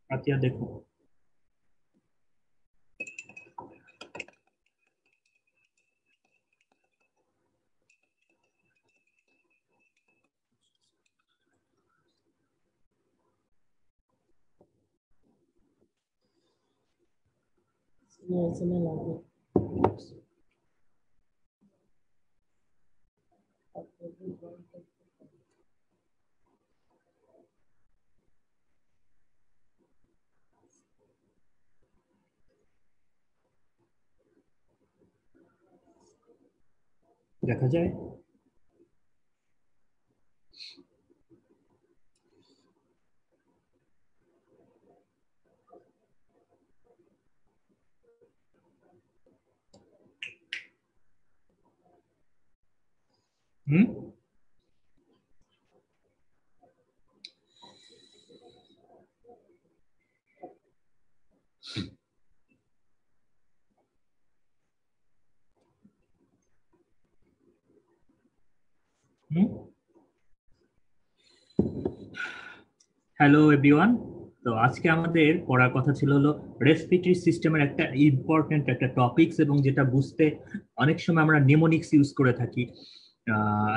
আতিয়া দেখো। দেখা যায় হুম হুম হ্যালো এভরিওয়ান। তো আজকে আমাদের পড়ার কথা ছিল হলো রেসপিরেটরি সিস্টেমের একটা ইম্পর্টেন্ট একটা টপিকস, এবং যেটা বুঝতে অনেক সময় আমরা নিমোনিক্স ইউজ করে থাকি।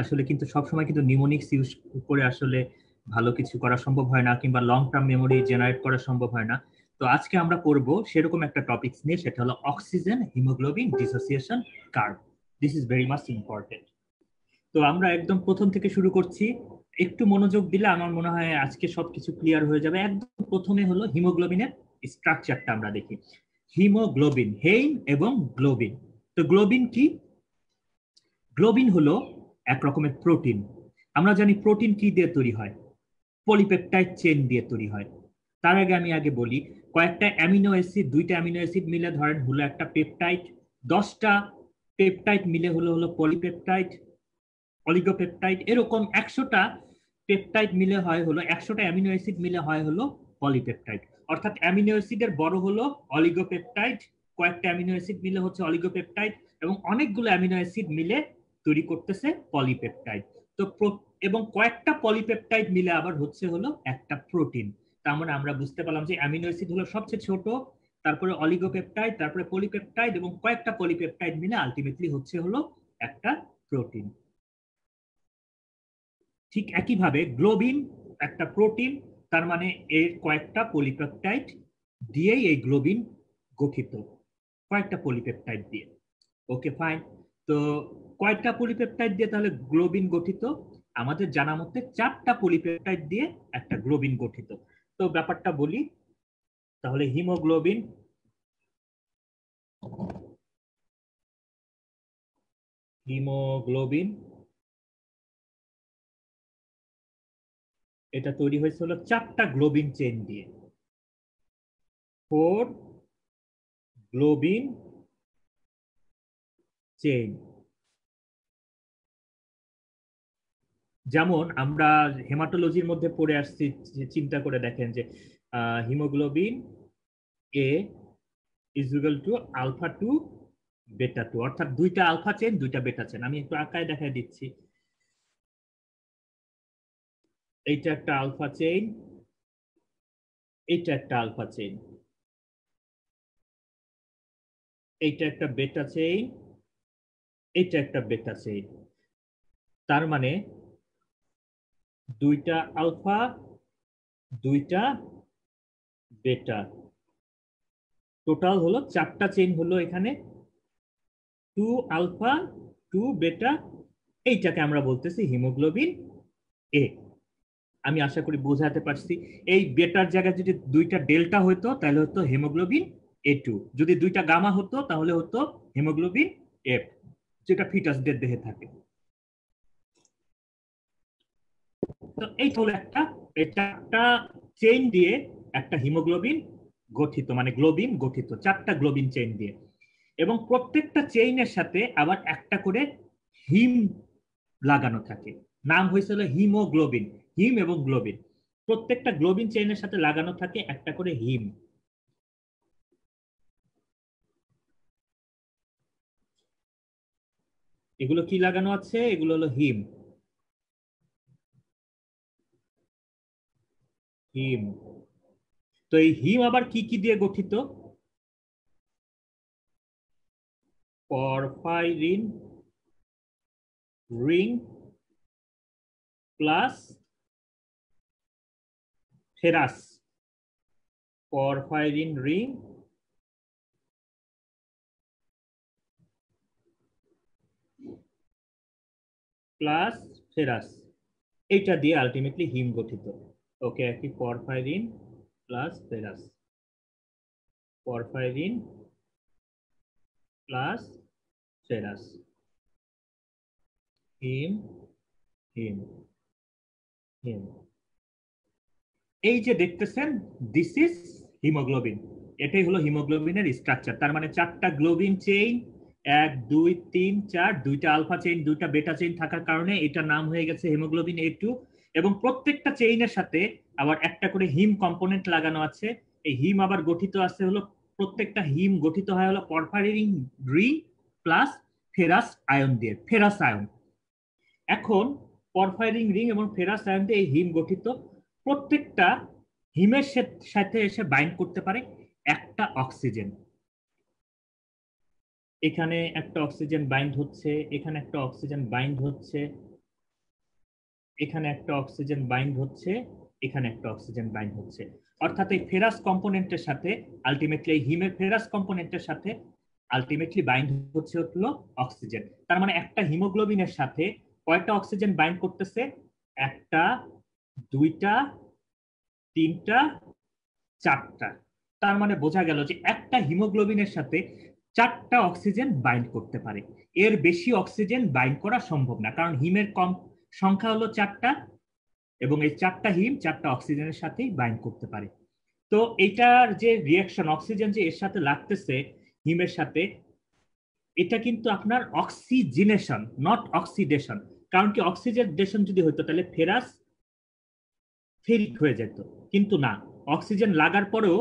আসলে কিন্তু সব সময় কিন্তু নিমোনিক্স ইউজ করে আসলে ভালো কিছু করা সম্ভব হয় না, কিংবা লং টার্ম মেমোরি জেনারেট করা সম্ভব হয় না। তো আজকে আমরা পড়বো সেরকম একটা টপিকস নিয়ে, সেটা হলো oxygen haemoglobin dissociation curve. This is very much important. তো আমরা একদম প্রথম থেকে শুরু করছি। একটু মনোযোগ দিলে আমার মনে হয় আজকে সবকিছু ক্লিয়ার হয়ে যাবে। একদম প্রথমে হলো হিমোগ্লোবিনের স্ট্রাকচারটা আমরা দেখি। হিমোগ্লোবিন, হেইম এবং গ্লোবিন। তো গ্লোবিন কি? গ্লোবিন হলো এক রকমের প্রোটিন। আমরা জানি প্রোটিন কি দিয়ে তৈরি হয়? পলিপেপটাইড চেইন দিয়ে তৈরি হয়। তার আগে বলি, কয়েকটা অ্যামিনো অ্যাসিড, দুইটা অ্যামিনো অ্যাসিড মিলে ধরেন হলো একটা পেপটাইড, 10টা পেপটাইড মিলে হলো হলো পলিপেপটাইড, অলিগোপেপটাইড। এরকম 100টা পেপটাইড মিলে হয় হলো, 100টা অ্যামিনো অ্যাসিড মিলে হয় হলো পলিপেপটাইড। অর্থাৎ অ্যামিনো অ্যাসিডের বড় হলো অলিগোপেপটাইড, কয়েকটা অ্যামিনো অ্যাসিড মিলে হচ্ছে অলিগোপেপটাইড, এবং অনেকগুলো অ্যামিনো অ্যাসিড মিলে তৈরি করতেছে পলিপেপটাইড। তো এবং কয়েকটা পলিপেপটাইড মিলে আবার হচ্ছে হলো একটা প্রোটিন। তার মানে আমরা বুঝতে পারলাম যে অ্যামিনো অ্যাসিড হলো সবচেয়ে ছোট, তারপরে অলিগোপেপটাইড, তারপরে পলিপেপটাইড, এবং কয়েকটা পলিপেপটাইড মিলে আলটিমেটলি হচ্ছে হলো একটা প্রোটিন। ঠিক একইভাবে গ্লোবিন একটা প্রোটিন, তার মানে এর কয়েকটা পলিপেপটাইড দিয়েই এই গ্লোবিন গঠিত, কয়েকটা পলিপেপটাইড দিয়ে। Okay fine. তো কয়েকটা পলিপেপটাইড দিয়ে তাহলে গ্লোবিন গঠিত? আমাদের জানা মতে 4টা পলিপেপটাইড দিয়ে একটা গ্লোবিন গঠিত। তো ব্যাপারটা বলি তাহলে। হিমোগ্লোবিন, হিমোগ্লোবিন এটা তৈরি হয়েছিল 4টা গ্লোবিন চেইন দিয়ে। 4 গ্লোবিন চেইন। যেমন আমরা হেমাটোলজির মধ্যে পড়ে আসছি, চিন্তা করে দেখেন যে haemoglobin A is equal to alpha two beta two, অর্থাৎ দুইটা আলফা চেন দুইটা বেটা চেন। আমি একটু আঁকায় দেখাই দিচ্ছি। এইটা একটা আলফা চেইন, এইটা একটা আলফা চেইন, এইটা একটা বেটা চেইন, এইটা একটা বেটা চেইন। তার মানে দুইটা আলফা, দুইটা বেটা, টোটাল হলো 4টা চেইন হলো এখানে। 2 আলফা, 2 বেটা, এইটাকে আমরা বলতেছি হিমোগ্লোবিন এ। আমি আশা করি বোঝাতে পারছি। এই বেটার জায়গায় যদি দুইটা ডেল্টা হতো তাহলে হতো হিমোগ্লোবিন A2, যদি দুইটা গামা হতো তাহলে হতো হিমোগ্লোবিন এফ, যেটা ফিটাসদের দেহে থাকে। তো এই হলো একটা চেইন দিয়ে একটা হিমোগ্লোবিন গঠিত, মানে গ্লোবিন গঠিত 4টা গ্লোবিন চেইন দিয়ে। এবং প্রত্যেকটা চেইনের সাথে আবার একটা করে হিম লাগানো থাকে, নাম হয়েছিল হিমোগ্লোবিন। হিম এবং গ্লোবিন, প্রত্যেকটা গ্লোবিন চেইনের সাথে লাগানো থাকে একটা করে হিম। এগুলো কি লাগানো আছে? এগুলো হলো হিম। হিম। তো এই হিম আবার কি কি দিয়ে গঠিত? Porphyrin ring plus ferrous. Porphyrin ring plus ferrous, এইটা দিয়ে আলটিমেটলি হিম গঠিত। ওকে, একই porphyrin plus ferrous, porphyrin plus ferrous, heme heme heme. এই যে দেখতেছেন, দিস ইজ হিমোগ্লোবিন। এটাই হলো হিমোগ্লোবিনের স্ট্রাকচার। তার মানে 4টা গ্লোবিন চেইন, 1 2 3 4, 2টা আলফা চেইন 2টা বেটা চেইন থাকার কারণে এটার নাম হয়ে গেছে হিমোগ্লোবিন A2। এবং প্রত্যেকটা চেইনের সাথে আবার একটা করে হিম কম্পোনেন্ট লাগানো আছে। এই হিম আবার গঠিত আছে হলো, প্রত্যেকটা হিম গঠিত হয় হলো porphyrin ring plus ferrous ion দিয়ে, ফেরাস আয়ন। এখন পরফাইরিন রিং এবং ফেরাস আয়ন দিয়ে এই হিম গঠিত। প্রত্যেকটা হিমের সাথে এসে বাইন্ড করতে পারে একটা অক্সিজেন। এখানে একটা অক্সিজেন বাইন্ড হচ্ছে, এখানে একটা অক্সিজেন বাইন্ড হচ্ছে, এখানে একটা অক্সিজেন বাইন্ড হচ্ছে, এখানে একটা অক্সিজেন বাইন্ড হচ্ছে। অর্থাৎ এই ফেরাস কম্পোনেন্টের সাথে আলটিমেটলি, এই হিমের ফেরাস কম্পোনেন্টের সাথে আলটিমেটলি বাইন্ড হচ্ছে হলো অক্সিজেন। তার মানে একটা হিমোগ্লোবিনের সাথে কয়টা অক্সিজেন বাইন্ড করতেছে? 1টা 2টা 3টা 4টা। তার মানে বোঝা গেল যে একটা হিমোগ্লোবিনের সাথে 4টা অক্সিজেন বাইন্ড করতে পারে। এর বেশি অক্সিজেন বাইন্ড করা সম্ভব না, কারণ হিমের কম সংখ্যা হলো 4টা, এবং এই 4টা হিম 4টা অক্সিজেনের সাথেই বাইন্ড করতে পারে। তো এটার যে রিয়াকশন, অক্সিজেন যে এর সাথে লাগতেছে হিমের সাথে, এটা কিন্তু আপনার অক্সিজেনেশন, নট অক্সিডেশন। কারণ কি, অক্সিডেশন যদি হতো তাহলে ফেরাস ফেরিক হয়ে যেত, কিন্তু না, অক্সিজেন লাগার পরেও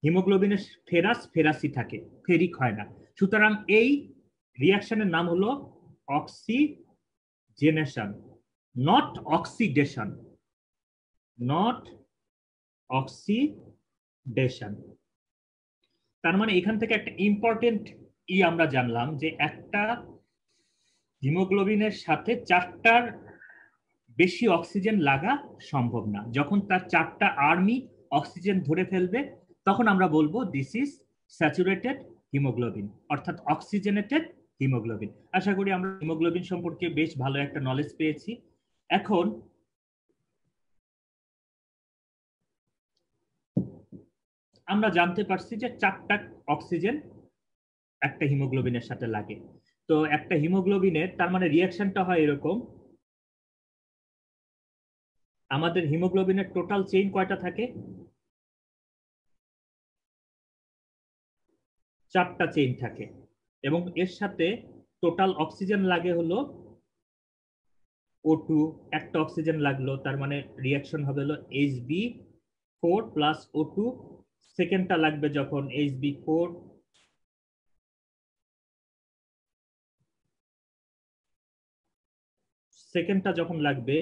হিমোগ্লোবিনের ফেরাস ফেরাসই থাকে, ফেরিক হয় না। সুতরাং এই রিয়াকশনের নাম হলো oxygenation, not oxidation, not oxidation. তার মানে এখান থেকে একটা ইম্পর্টেন্ট আমরা জানলাম যে একটা হিমোগ্লোবিনের সাথে 4টার বেশি অক্সিজেন লাগা সম্ভব না। যখন তার 4টা আর্মি অক্সিজেন ধরে ফেলবে, তখন আমরা বলবো দিস ইজ স্যাচুরেটেড হিমোগ্লোবিন, অর্থাৎ অক্সিজেনেটেড হিমোগ্লোবিন। আশা করি আমরা হিমোগ্লোবিন সম্পর্কে বেশ ভালো একটা নলেজ পেয়েছি। এখন আমরা জানতে পারছি যে 4টা অক্সিজেন একটা হিমোগ্লোবিনের সাথে লাগে। তো একটা হিমোগ্লোবিনের, তার মানে রিয়াকশনটা হয় এরকম, আমাদের হিমোগ্লোবিনের টোটাল চেইন কয়টা থাকে? 4টা চেইন থাকে, এবং এর সাথে টোটাল অক্সিজেন লাগে হলো O2, একটা অক্সিজেন লাগলো, তার মানে রিয়াকশন হবে হলো Hb4 প্লাস O2। সেকেন্ডটা লাগবে যখন Hb4, সেকেন্ডটা যখন লাগবে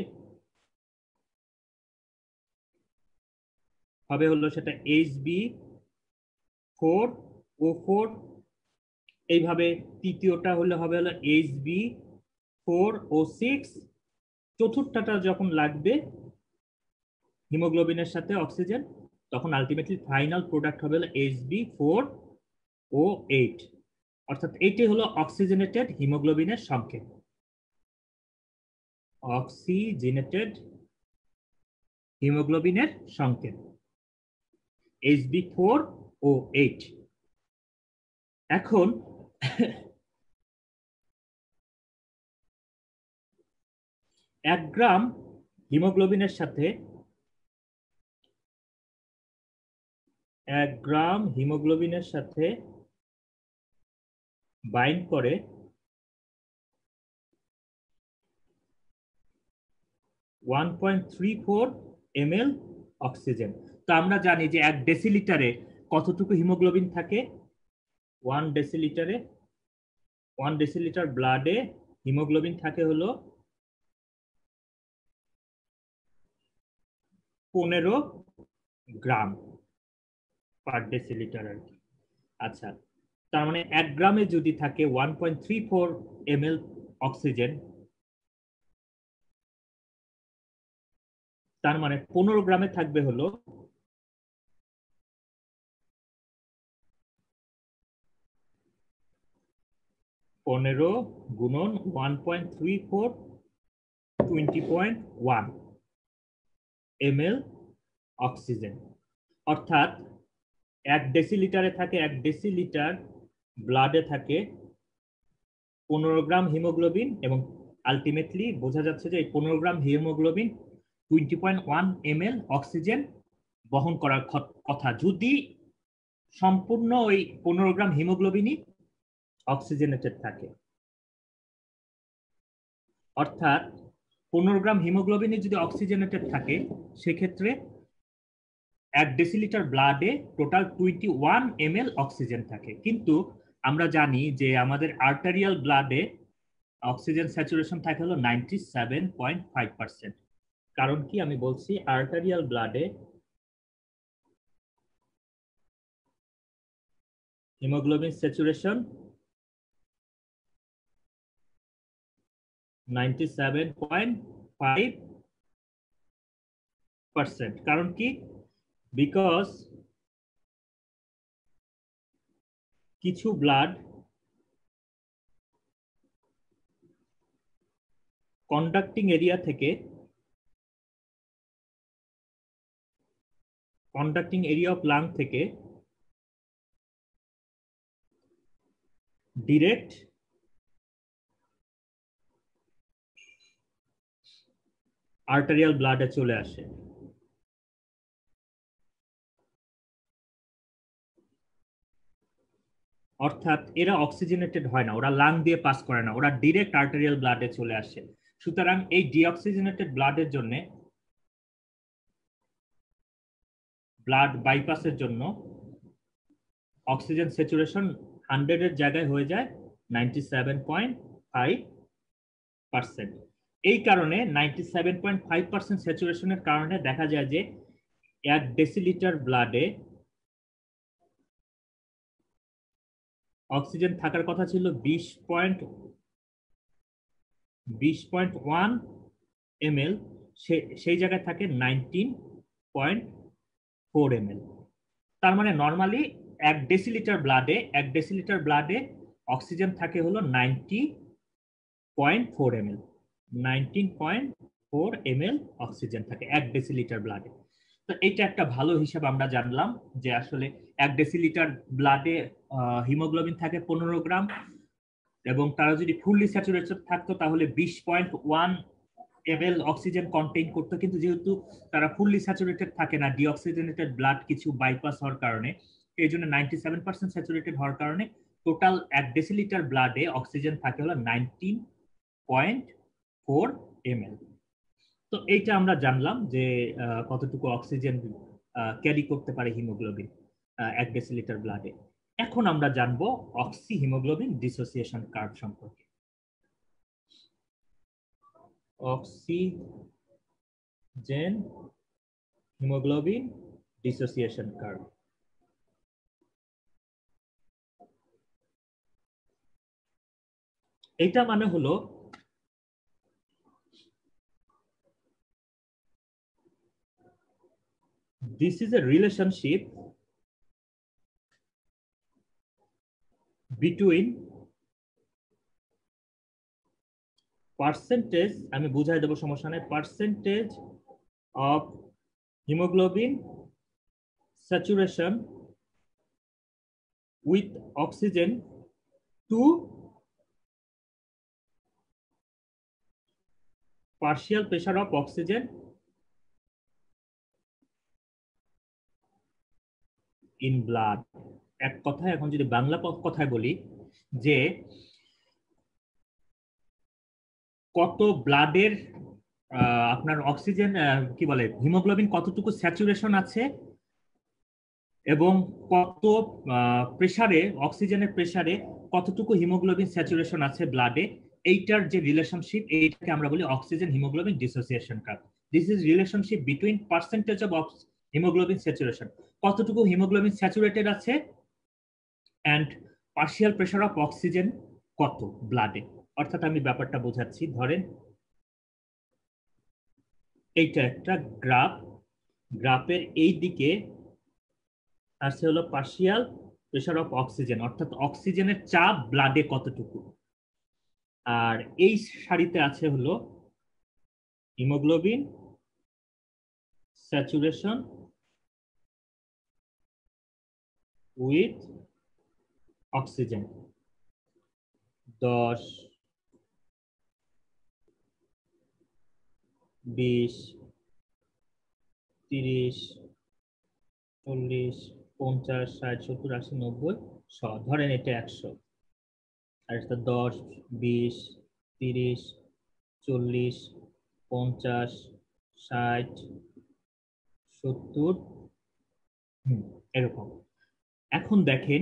হবে হলো সেটা Hb4O4। এইভাবে তৃতীয়টা হলে হবে হলো Hb4O6। চতুর্থটা যখন লাগবে হিমোগ্লোবিনের সাথে অক্সিজেন, তখন আলটিমেটলি ফাইনাল প্রোডাক্ট হবে হলো Hb4O8। অর্থাৎ এইটাই হলো অক্সিজেনেটেড হিমোগ্লোবিনের সংকেত, অক্সিজেনেটেড হিমোগ্লোবিনের সংকেত Hb4O8। এখন 1 গ্রাম হিমোগ্লোবিনের সাথে 1 গ্রাম হিমোগ্লোবিনের সাথে বাইন্ড করে 1.34 ml অক্সিজেন। তো আমরা জানি যে 1 ডেসিলিটারে কতটুকু হিমোগ্লোবিন থাকে? 1 ডেসিলিটারে, 1 ডেসিলিটার ব্লাডে হিমোগ্লোবিন থাকে হলো 15 গ্রাম। পার ডেসিলিটার আর কি। আচ্ছা, তার মানে 1 গ্রামে যদি থাকে 1.34 ml অক্সিজেন, তার মানে 15 গ্রামে থাকবে হলো 15 গুণন 1.34 20.1 ml অক্সিজেন, অর্থাৎ 1 ডেসিলিটারে থাকে 1 ডেসিলিটার ব্লাডে থাকে 15 গ্রাম হিমোগ্লোবিন, এবং আলটিমেটলি বোঝা যাচ্ছে যে এই 15 গ্রাম হিমোগ্লোবিন 20.1 ml অক্সিজেন বহন করার কথা, যদি সম্পূর্ণ ওই 15 গ্রাম হিমোগ্লোবিনই অক্সিজেনেটেড থাকে। অর্থাৎ 15 গ্রাম হিমোগ্লোবিনে যদি অক্সিজেনেটেড থাকে সেক্ষেত্রে 1 ডেসিলিটার ব্লাডে টোটাল 21 ml অক্সিজেন থাকে। কিন্তু আমরা জানি যে আমাদের আর্টারিয়াল ব্লাডে অক্সিজেন স্যাচুরেশন থাকে হলো 97.5%। কারণ কি আমি বলছি, আর্টারিয়াল ব্লাডে হিমোগ্লোবিন স্যাচুরেশন 97.5%। কারণ কি, বিকজ কিছু ব্লাড কন্ডাক্টিং এরিয়া থেকে কন্ডাক্টিং এরিয়া অফ লাং থেকে ডিরেক্ট আর্টারিয়াল ব্লাডে চলে আসে। অর্থাৎ এরা অক্সিজেনেটেড হয় না, ওরা লাং দিয়ে পাস করে না, ওরা ডিরেক্ট আর্টারিয়াল ব্লাডে চলে আসে। সুতরাং এই ডিঅক্সিজেনেটেড ব্লাডের জন্য, ব্লাড বাইপাসের জন্য অক্সিজেন স্যাচুরেশন 100 এর জায়গায় হয়ে যায় 97.5%। এই কারণে 97.5% স্যাচুরেশনের কারণে দেখা যায় যে 1 ডেসিলিটার ব্লাডে অক্সিজেন থাকার কথা ছিল 20.1 ml, সেই জায়গায় থাকে 19.4 ml। তার মানে নর্মালি 1 ডেসিলিটার ব্লাডে অক্সিজেন থাকে হলো 90.4 ml। 19.4 ml অক্সিজেন থাকে 1 ডেসিলিটার ব্লাডে। তো এইটা একটা ভালো হিসাব আমরা জানলাম যে আসলে 1 ডেসিলিটার ব্লাডে হিমোগ্লোবিন থাকে 15 গ্রাম, এবং তারা যদি ফুললি স্যাচুরেটেড থাকতো তাহলে 20.1 ml অক্সিজেন কন্টেইন করতো। কিন্তু যেহেতু তারা ফুললি স্যাচুরেটেড থাকে না, ডিঅক্সিজেনেটেড ব্লাড কিছু বাইপাস হওয়ার কারণে, এই জন্য 97% স্যাচুরেটেড হওয়ার কারণে টোটাল 1 ডেসিলিটার ব্লাডে অক্সিজেন থাকে হলো 19.4 ml। তো এইটা আমরা জানলাম যে কতটুকু অক্সিজেন ক্যারি করতে পারে হিমোগ্লোবিন 1 ডেসিলিটার ব্লাডে। এখন আমরা জানবো অক্সি হিমোগ্লোবিন ডিসোসিয়েশন কার্ভ সম্পর্কে। Oxygen haemoglobin dissociation curve. এটা মানে হলো this is a relationship between percentage, আমি বুঝাই দেব সমস্যা নাই, percentage of hemoglobin saturation with oxygen to partial pressure of oxygen in blood। এক কথায় এখন যদি বাংলা কথায় বলি যে কত ব্লাডের আপনার অক্সিজেন কি বলে হিমোগ্লোবিন কতটুকু স্যাচুরেশন আছে এবং কত প্রেসারে, অক্সিজেনের প্রেসারে কতটুকু হিমোগ্লোবিন স্যাচুরেশন আছে ব্লাডে, এইটার যে রিলেশনশিপ, এইটাকে আমরা বলি oxygen haemoglobin dissociation curve. This is relationship between percentage of haemoglobin saturation, কতটুকু হিমোগ্লোবিন স্যাচুরেটেড আছে, and partial pressure of oxygen কত ব্লাডে। অর্থাৎ আমি ব্যাপারটা বোঝাচ্ছি, ধরেন এইটা একটা গ্রাফ, গ্রাফের এই দিকে আছে হলো পার্শিয়াল প্রেশার অফ অক্সিজেন, অর্থাৎ অক্সিজেনের চাপ ব্লাডে কতটুকু, আর এই সারিতে আছে হলো হিমোগ্লোবিন স্যাচুরেশন উইথ অক্সিজেন। 10, 20, 30, 40, 50, 60, 70, 80, 90, 100, ধরেন এটা 100, আর এটা 10, 20, 30, 40, 50, 60, 70, এরকম। এখন দেখেন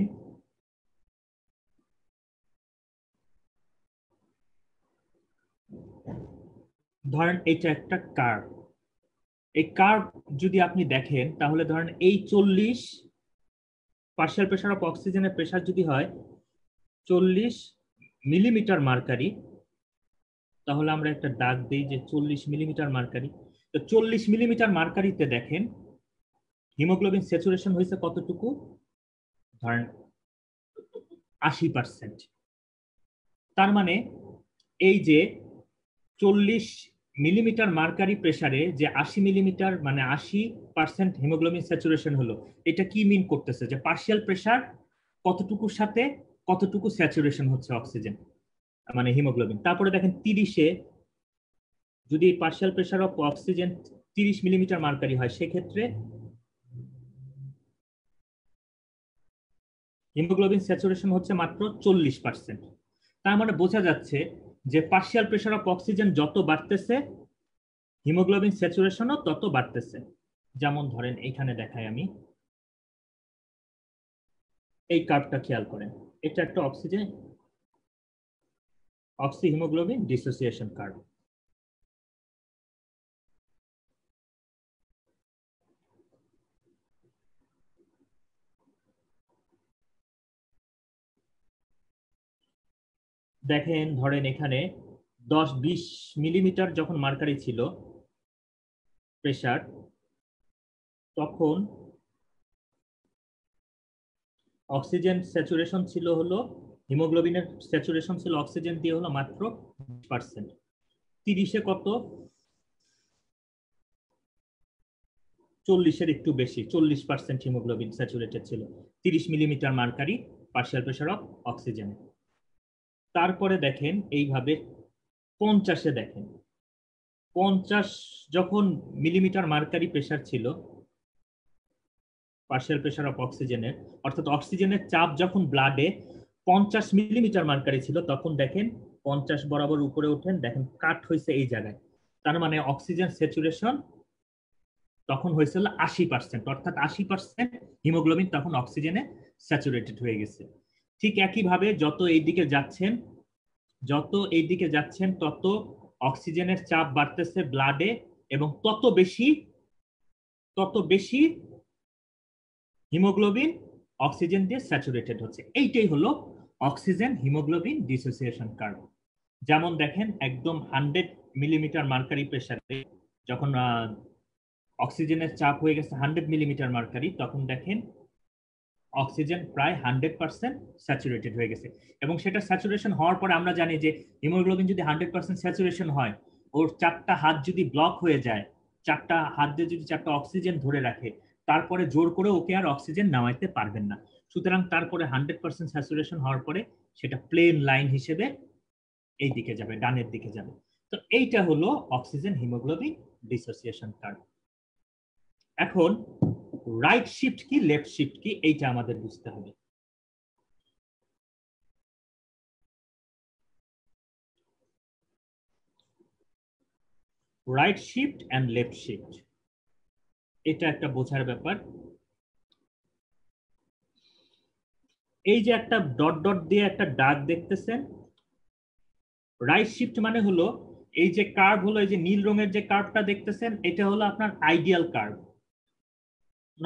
ধরেন এটা একটা কার্ভ, এই কার্ভ যদি আপনি দেখেন তাহলে ধরেন এই 40 পার্শিয়াল প্রেশার অফ অক্সিজেনের প্রেশার যদি হয় 40 মিলিমিটার মার্কারি, তাহলে আমরা একটা দাগ দিই যে 40 মিলিমিটার মার্কারি। তো 40 মিলিমিটার মার্কারিতে দেখেন হিমোগ্লোবিন স্যাচুরেশন হয়েছে কতটুকু, ধরেন 80%। তার মানে এই যে 40 মিলিমিটার মার্কারি প্রেসারে যে 80 মিলিমিটার মানে 80% হিমোগ্লোবিন স্যাচুরেশন হলো, এটা কি মিন করতেছে যে পার্শিয়াল প্রেসার কতটুকুর সাথে কতটুকু স্যাচুরেশন হচ্ছে অক্সিজেন মানে হিমোগ্লোবিন। তারপরে দেখেন 30-এ যদি partial pressure of oxygen 30 millimetre mercury হয়, সেক্ষেত্রে হিমোগ্লোবিন স্যাচুরেশন হচ্ছে মাত্র 40%। তার মানে বোঝা যাচ্ছে যে পার্শিয়াল প্রেসার অফ অক্সিজেন যত বাড়তেছে হিমোগ্লোবিন স্যাচুরেশনও তত বাড়তেছে। যেমন ধরেন এখানে দেখাই আমি, এই কার্ভটা খেয়াল করেন, এটা একটা oxygen oxy haemoglobin dissociation curve. দেখেন ধরেন এখানে 10-20 মিলিমিটার যখন মার্কারি ছিল প্রেসার, তখন অক্সিজেন স্যাচুরেশন ছিল হলো, হিমোগ্লোবিনের স্যাচুরেশন ছিল অক্সিজেন দিয়ে হলো মাত্র 20%। 30-এ কত, 40-এর একটু বেশি, 40% হিমোগ্লোবিন স্যাচুরেটেড ছিল 30 millimetre mercury partial pressure of oxygen. তারপরে দেখেন এইভাবে 50-এ দেখেন, 50 যখন মিলিমিটার মার্কারি প্রেসার ছিল পার্শিয়াল প্রেসার অফ অক্সিজেনের, অর্থাৎ অক্সিজেনের চাপ যখন ব্লাডে 50 মিলিমিটার মার্কারি ছিল, তখন দেখেন 50 বরাবর উপরে ওঠেন, দেখেন কাট হয়েছে এই জায়গায়। তার মানে অক্সিজেন স্যাচুরেশন তখন হয়েছিল 80%, অর্থাৎ 80% হিমোগ্লোবিন তখন অক্সিজেনে স্যাচুরেটেড হয়ে গেছে। ঠিক একইভাবে যত এই দিকে যাচ্ছেন তত অক্সিজেনের চাপ বাড়তেছে ব্লাডে, এবং তত বেশি হিমোগ্লোবিন অক্সিজেন দিয়ে স্যাচুরেটেড হচ্ছে। এইটাই হলো অক্সিজেন হিমোগ্লোবিন ডিসোসিয়েশন কার্ভ। যেমন দেখেন একদম 100 মিলিমিটার মার্কারি প্রেসারে যখন অক্সিজেনের চাপ হয়ে গেছে 100 মিলিমিটার মার্কারি, তখন দেখেন অক্সিজেন প্রায় 100% স্যাচুরেটেড হয়ে গেছে। এবং সেটা স্যাচুরেশন হওয়ার পরে আমরা জানি যে হিমোগ্লোবিন যদি 100% স্যাচুরেশন হয়, ওর 4টা হাত যদি ব্লক হয়ে যায়, 4টা হাত দিয়ে যদি 4টা অক্সিজেন ধরে রাখে, তারপরে জোর করে ওকে আর অক্সিজেন নামাইতে পারবেন না। সুতরাং তারপরে 100% স্যাচুরেশন হওয়ার পরে সেটা প্লেন লাইন হিসেবে এই দিকে যাবে, ডানের দিকে যাবে। তো এইটা হলো অক্সিজেন হিমোগ্লোবিন ডিসোসিয়েশন কার্ভ। এখন রাইট শিফট কি লেফট শিফট কি এইটা আমাদের বুঝতে হবে। Right shift and left shift, এটা একটা বোঝার ব্যাপার। এই যে একটা ডট ডট দিয়ে একটা দাগ দেখতেছেন, রাইট শিফট মানে হলো এই যে কার্ভ হলো, এই যে নীল রঙের যে কার্ভটা দেখতেছেন, এটা হলো আপনার আইডিয়াল কার্ভ।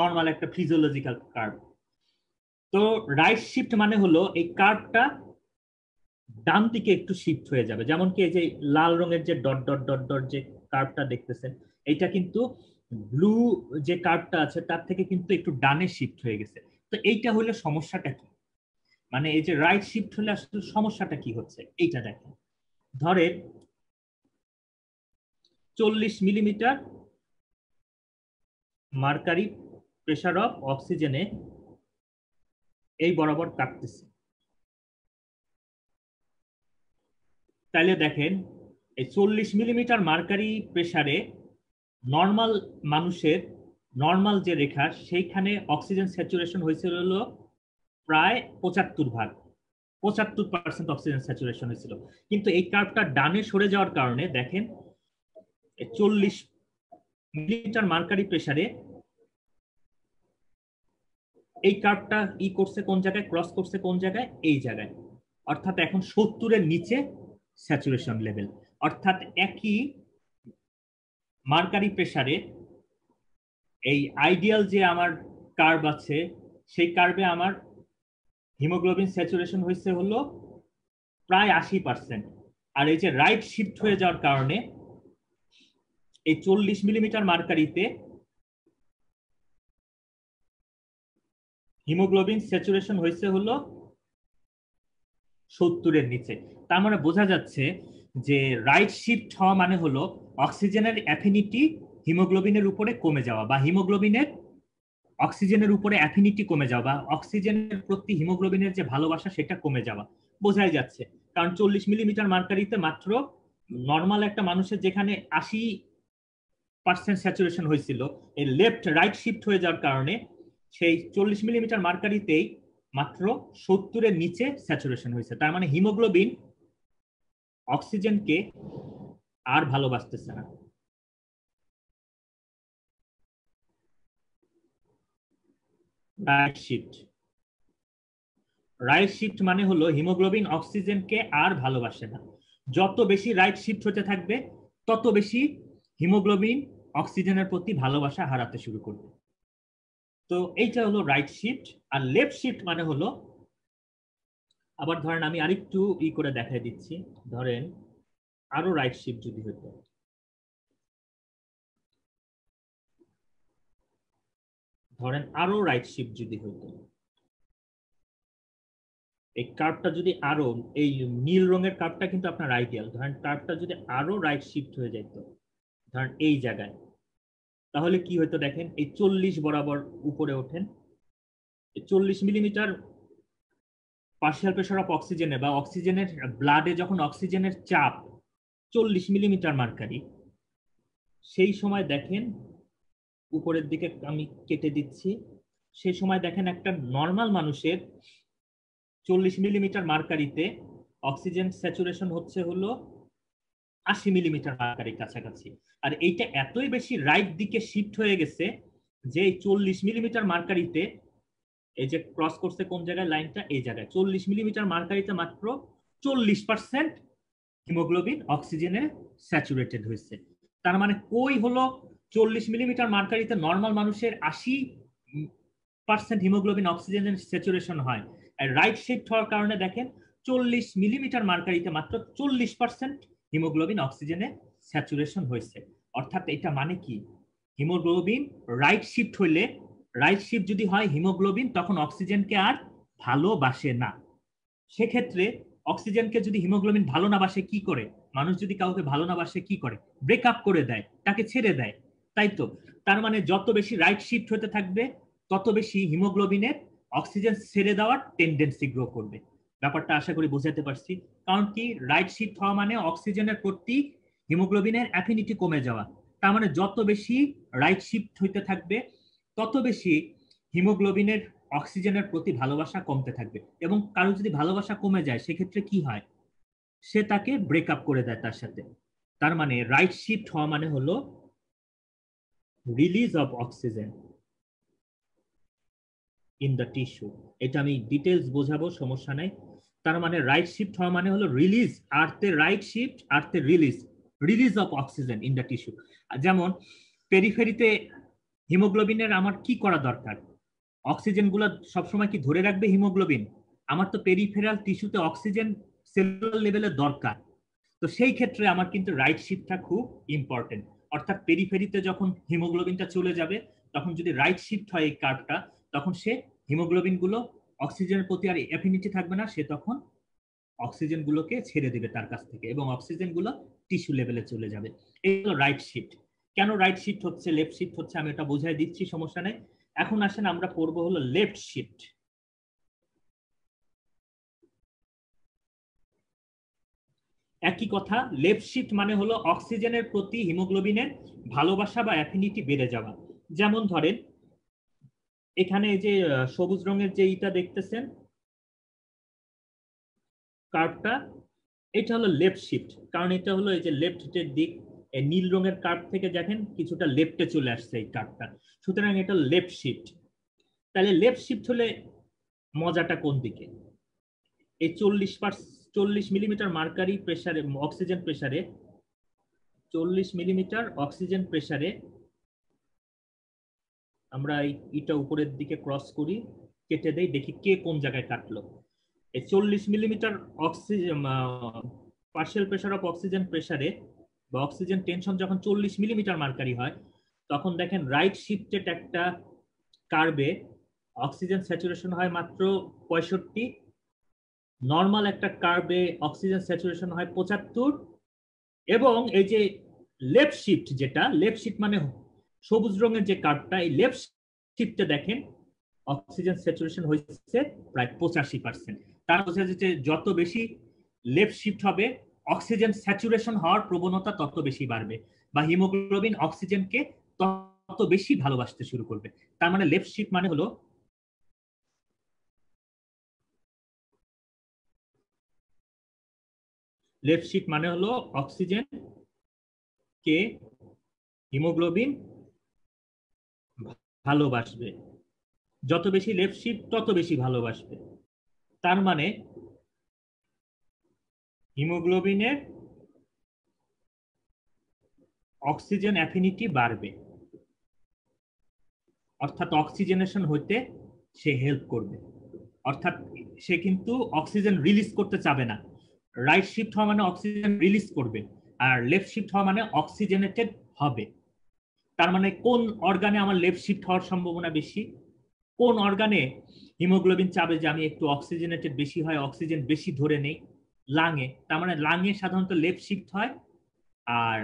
নর্মাল একটা ফিজিওলজিক্যাল কার্ভ। তো রাইট শিফট মানে হলো এই কার্ভটা ডান দিকে একটু শিফট হয়ে যাবে, যেমন কি এই যে লাল রঙের যে ডট ডট ডট ডট যে কার্ভটা দেখতেছেন, এইটা কিন্তু ব্লু যে কার্ভটা আছে তার থেকে কিন্তু একটু ডানে শিফট হয়ে গেছে। তো এইটা হলে সমস্যাটা কি, মানে এই যে রাইট শিফট হলে আসলে সমস্যাটা কি হচ্ছে এইটা দেখেন। ধরে 40 মিলিমিটার মার্কারি প্রেসার অফ অক্সিজেনে এই বরাবর কাটতেছে। তাহলে দেখেন এই 40 মিলিমিটার মার্কারি প্রেসারে নর্মাল মানুষের নর্মাল যে রেখা সেইখানে অক্সিজেন স্যাচুরেশন হয়েছিল হলো প্রায় 75% অক্সিজেন স্যাচুরেশন হয়েছিল। কিন্তু এই কার্ভটা ডানে সরে যাওয়ার কারণে দেখেন 40 মিলিমিটার মার্কারি প্রেসারে এই কার্ভটা করছে কোন জায়গায়, ক্রস করছে কোন জায়গায়, এই জায়গায়। অর্থাৎ এখন 70-এর নিচে স্যাচুরেশন লেভেল। অর্থাৎ একই মার্কারি প্রেসারে এই আইডিয়াল যে আমার কার্ভ আছে সেই কার্ভে আমার হিমোগ্লোবিন স্যাচুরেশন হয়েছে হলো প্রায় 80%। আর এই যে রাইট শিফট হয়ে যাওয়ার কারণে এই 40 মিলিমিটার মার্কারিতে হিমোগ্লোবিন স্যাচুরেশন হয়েছে হলো 70-এর নিচে। তার মানে বোঝা যাচ্ছে যে রাইট শিফট হওয়া মানে হলো অক্সিজেনের অ্যাফিনিটি হিমোগ্লোবিনের উপরে কমে যাওয়া, বা হিমোগ্লোবিনের অক্সিজেনের উপরে অ্যাফিনিটি কমে যাওয়া, বা অক্সিজেনের প্রতি হিমোগ্লোবিনের যে ভালোবাসা সেটা কমে যাওয়া বোঝাই যাচ্ছে। কারণ 40 মিলিমিটার মার্কারিতে মাত্র নর্মাল একটা মানুষের যেখানে 80% স্যাচুরেশন হয়েছিল, এই লেফট রাইট শিফট হয়ে যাওয়ার কারণে সেই 40 মিলিমিটার মার্কারিতেই মাত্র 70-এর নিচে স্যাচুরেশন হয়েছে। তার মানে হিমোগ্লোবিন অক্সিজেনকে আর ভালোবাসতেছে না। রাইট শিফট, রাইট শিফট মানে হলো হিমোগ্লোবিন অক্সিজেনকে আর ভালোবাসে না। যত বেশি রাইট শিফট হতে থাকবে তত বেশি হিমোগ্লোবিন অক্সিজেনের প্রতি ভালোবাসা হারাতে শুরু করবে। তো এইটা হলো রাইট শিফট। আর লেফট শিফট মানে হলো, আবার ধরেন আমি আরেকটু করে দেখাই দিচ্ছি, ধরেন আরো রাইট শিফট যদি হতো, ধরেন আরো রাইট শিফট যদি হতো, এই কার্ভটা যদি আরো, এই নীল রঙের কার্ভটা কিন্তু আপনার আইডিয়াল, ধরেন কার্ভটা যদি আরো রাইট শিফট হয়ে যেত ধরেন এই জায়গায়, তাহলে কি হতো দেখেন, এই 40 বরাবর উপরে ওঠেন, 40 মিলিমিটার পার্শিয়াল প্রেসার অফ অক্সিজেনে বা অক্সিজেনের ব্লাডে যখন অক্সিজেনের চাপ 40 মিলিমিটার মার্কারি, সেই সময় দেখেন উপরের দিকে আমি কেটে দিচ্ছি, সেই সময় দেখেন একটা নর্মাল মানুষের 40 মিলিমিটার মার্কারিতে অক্সিজেন স্যাচুরেশন হচ্ছে হলো 80 মিলিমিটার মার্কারির কাছাকাছি। আর এইটা এতই বেশি রাইট দিকে শিফট হয়ে গেছে যে 40 মিলিমিটার মার্কারিতে, এই যে ক্রস করছে কোন জায়গায় লাইনটা, এই জায়গায় 40 মিলিমিটার মার্কারিতে মাত্র 40% হিমোগ্লোবিন অক্সিজেনে স্যাচুরেটেড হয়েছে। তার মানে কই হলো 40 মিলিমিটার মার্কারিতে নর্মাল মানুষের 80% হিমোগ্লোবিন অক্সিজেনের স্যাচুরেশন হয়, আর রাইট শিফট হওয়ার কারণে দেখেন 40 মিলিমিটার মার্কারিতে মাত্র 40% হিমোগ্লোবিন অক্সিজেনে স্যাচুরেশন হয়েছে। অর্থাৎ এটা মানে কি, হিমোগ্লোবিন রাইট শিফট হইলে, রাইট শিফট যদি হয় হিমোগ্লোবিন তখন অক্সিজেনকে আর ভালোবাসে না। সেক্ষেত্রে অক্সিজেনকে যদি হিমোগ্লোবিন ভালো না বাসে কি করে, মানুষ যদি কাউকে ভালো না বাসে কি করে, ব্রেকআপ করে দেয়, তাকে ছেড়ে দেয়, তাই তো? তার মানে যত বেশি রাইট শিফট হতে থাকবে তত বেশি হিমোগ্লোবিনের অক্সিজেন ছেড়ে দেওয়ার টেন্ডেন্সি গ্রো করবে। ব্যাপারটা আশা করি বোঝাতে পারছি। কারণ কি, রাইট শিফট হওয়া মানে অক্সিজেনের প্রতি হিমোগ্লোবিনের অ্যাফিনিটি কমে যাওয়া। তার মানে যত বেশি রাইট শিফট হইতে থাকবে তত বেশি হিমোগ্লোবিনের অক্সিজেনের প্রতি ভালোবাসা কমতে থাকবে। এবং কারো যদি ভালোবাসা কমে যায় সেক্ষেত্রে কি হয়, সে তাকে ব্রেকআপ করে দেয় তার সাথে। তার মানে রাইট শিফট হওয়া মানে হলো release of oxygen in the tissue. এটা আমি ডিটেলস বোঝাবো, সমস্যা নাই। তার মানে রাইট শিফট হওয়া মানে হলো রিলিজ, আর্থে রাইট শিফট, আর্থে release, release of oxygen in the tissue. যেমন পেরিফেরিতে হিমোগ্লোবিনের আমার কি করা দরকার? অক্সিজেন গুলো সবসময় কি ধরে রাখবে হিমোগ্লোবিন? আমার তো পেরিফেরাল টিস্যুতে অক্সিজেন সেলুলার লেভেলে দরকার। তো সেই ক্ষেত্রে আমার কিন্তু রাইট শিফটটা খুব ইম্পর্টেন্ট। অর্থাৎ পেরিফেরিতে যখন হিমোগ্লোবিনটা চলে যাবে, তখন যদি রাইট শিফট হয় এই কার্ভটা, তখন সে হিমোগ্লোবিন গুলো অক্সিজেনের প্রতি আর অ্যাফিনিটি থাকবে না, সে তখন অক্সিজেন গুলোকে ছেড়ে দিবে তার কাছ থেকে এবং অক্সিজেন গুলো টিস্যু লেভেলে চলে যাবে। এই হলো রাইট শিফট। কেন রাইট শিফট হচ্ছে, লেফট শিফট হচ্ছে, আমি এটা বোঝাই দিচ্ছি, সমস্যা নেই। এখন আসেন আমরা পড়বো হলো লেফট শিফট। একই কথা, লেফট শিফট মানে হলো অক্সিজেনের প্রতি হিমোগ্লোবিনের ভালোবাসা বা অ্যাফিনিটি বেড়ে যাওয়া। যেমন ধরেন এখানে যে সবুজ রঙের যে ইটা দেখতেছেন কার্ভটা, এটা হলো লেফট শিফট, কারণ এটা হলো এই যে লেফটের দিক, নীল রঙের কার্ভ থেকে দেখেন কিছুটা লেফটে চলে আসছে এই কার্ভটা, সুতরাং এটা লেফট শিফট। তাহলে লেফট শিফট হলে মজাটা কোন দিকে? এই 40 মিলিমিটার মার্কারি প্রেসারে, অক্সিজেন প্রেসারে, 40 মিলিমিটার অক্সিজেন প্রেসারে আমরা এটা উপরের দিকে ক্রস করি, কেটে দেই, দেখি কে কোন জায়গায় কাটলো। এই 40 millimetre oxygen partial pressure of oxygen প্রেসারে বা অক্সিজেন টেনশন যখন 40 মিলিমিটার মার্কারি হয়, তখন দেখেন রাইট শিফটেড একটা কার্ভে অক্সিজেন স্যাচুরেশন হয় মাত্র 65, নর্মাল একটা কার্ভে অক্সিজেন স্যাচুরেশন হয় 75, এবং এই যে লেফট শিফট, যেটা লেফট শিফট মানে সবুজ রঙের যে কার্ভটা, এই লেফট শিফটে দেখেন অক্সিজেন স্যাচুরেশন হয়েছে প্রায় 85%। তার বোঝা যাচ্ছে যত বেশি লেফট শিফট হবে, অক্সিজেন স্যাচুরেশন হওয়ার প্রবণতা তত বেশি বাড়বে, বা হিমোগ্লোবিন অক্সিজেনকে তত বেশি ভালোবাসতে শুরু করবে। তার মানে লেফট শিফট মানে হলো অক্সিজেন কে হিমোগ্লোবিন ভালোবাসবে, যত বেশি লেফট শিফট তত বেশি ভালোবাসবে। তার মানে হিমোগ্লোবিনের অক্সিজেন অ্যাফিনিটি বাড়বে, অর্থাৎ অক্সিজেনেশন হইতে সে হেল্প করবে, অর্থাৎ সে কিন্তু অক্সিজেন রিলিজ করতে চাবে না। রাইট শিফট হওয়া মানে অক্সিজেন রিলিজ করবে, আর লেফট শিফট হওয়া মানে অক্সিজেনেটেড হবে। তার মানে কোন অর্গানে আমার লেফট শিফট হওয়ার সম্ভাবনা বেশি? কোন অর্গানে হিমোগ্লোবিন চাবে যে আমি একটু অক্সিজেনেটেড বেশি হয়, অক্সিজেন বেশি ধরে নেই? লাঙে। তার মানে লাঙে সাধারণত লেফট শিফট হয়, আর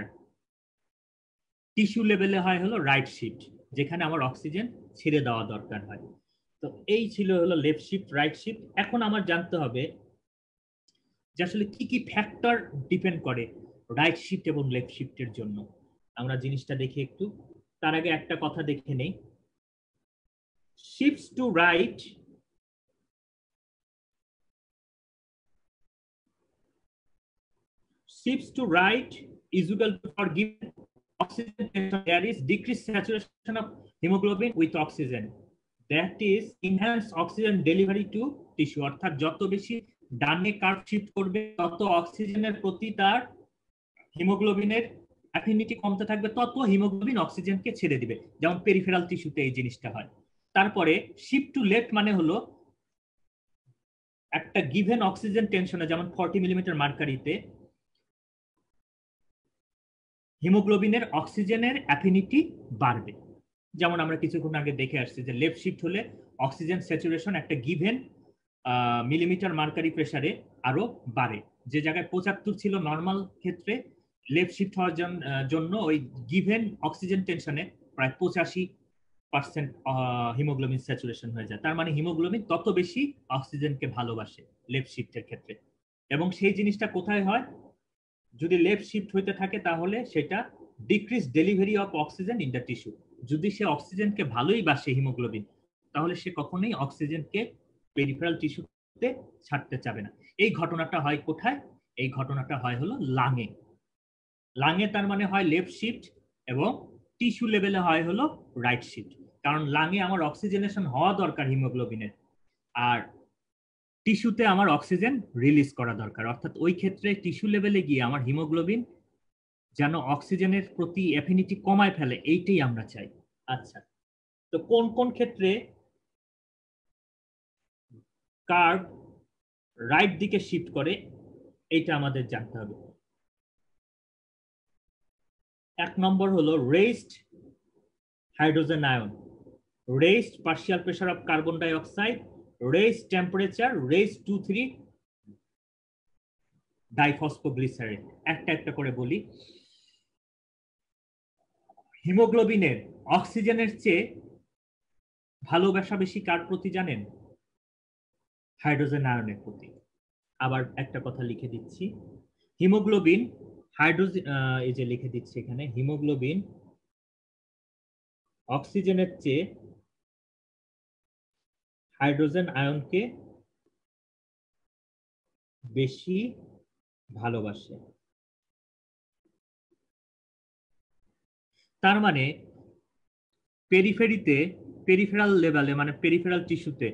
টিস্যু লেভেলে হয় হলো রাইট শিফট, যেখানে আমার অক্সিজেন ছেড়ে দেওয়া দরকার হয়। তো এই ছিল হলো লেফট শিফট, রাইট শিফট। এখন আমার জানতে হবে যে আসলে কি কি ফ্যাক্টর ডিপেন্ড করে রাইট শিফট এবং লেফট শিফটের জন্য। আমরা জিনিসটা দেখি একটু। তার আগে একটা কথা দেখে নেই, shifts to right is equal to, for given oxygen tension, there is decreased saturation of hemoglobin with oxygen, that is enhanced oxygen delivery to tissue। অর্থাৎ যত বেশি ডানে কার্ভ শিফট করবে, তত অক্সিজেনের প্রতি তার হিমোগ্লোবিনের অ্যাফিনিটি কমতে থাকবে, তত হিমোগ্লোবিন অক্সিজেনকে ছেড়ে দিবে, যেমন পেরিফেরাল টিস্যুতে এই জিনিসটা হয়। তারপরে শিফট টু লেফট মানে হলো একটা গিভেন অক্সিজেন টেনশনে, যেমন 40 মিলিমিটার মার্কারিতে হিমোগ্লোবিনের অক্সিজেনের অ্যাফিনিটি বাড়বে। যেমন আমরা কিছুক্ষণ আগে দেখে আসছি যে লেফট শিফট হলে অক্সিজেন স্যাচুরেশন একটা গিভেন মিলিমিটার মার্কারি প্রেসারে আরো বাড়ে, যে জায়গায় 75 ছিল নর্মাল ক্ষেত্রে, লেফট শিফট হওয়ার জন্য ওই গিভেন অক্সিজেন টেনশনে প্রায় 85% হিমোগ্লোবিন স্যাচুরেশন হয়ে যায়। তার মানে হিমোগ্লোবিন তত বেশি অক্সিজেনকে ভালোবাসে লেফট শিফটের ক্ষেত্রে। এবং সেই জিনিসটা কোথায় হয়? যদি লেফট শিফট হইতে থাকে তাহলে সেটা decrease delivery of oxygen in the tissue. যদি সে অক্সিজেনকে ভালোই বাসে হিমোগ্লোবিন, তাহলে সে কখনোই অক্সিজেনকে পেরিফেরাল টিস্যুতে ছাড়তে চাবে না। এই ঘটনাটা হয় কোথায়? এই ঘটনাটা হয় হলো লাঙে। লাঙে তার মানে হয় লেফট শিফট, এবং টিস্যু লেভেলে হয় হলো রাইট শিফট। কারণ লাঙে আমার অক্সিজেনেশন হওয়া দরকার হিমোগ্লোবিনের, আর টিস্যুতে আমার অক্সিজেন রিলিজ করা দরকার। অর্থাৎ ওই ক্ষেত্রে টিস্যু লেভেলে গিয়ে আমার হিমোগ্লোবিন যেন অক্সিজেনের প্রতি অ্যাফিনিটি কমায় ফেলে, এইটাই আমরা চাই। আচ্ছা, তো কোন কোন ক্ষেত্রে কার্ভ রাইট দিকে শিফট করে এটা আমাদের জানতে হবে। এক নম্বর হলো raised hydrogen ion, raised partial pressure of carbon dioxide, raised temperature, raised 2,3 ডাইফসফোগ্লিসারিন। একটা একটা করে বলি। হিমোগ্লোবিনের অক্সিজেনের চেয়ে ভালোবাসা বেশি কার প্রতি জানেন? হাইড্রোজেন আয়নের প্রতি। আবার একটা কথা লিখে দিচ্ছি, হিমোগ্লোবিন হাইড্রোজেন, এই যে লিখে দিচ্ছি এখানে, হিমোগ্লোবিন অক্সিজেনের চেয়ে হাইড্রোজেন আয়নকে বেশি ভালোবাসে। তার মানে পেরিফেরাল লেভেলে, মানে পেরিফেরাল টিস্যুতে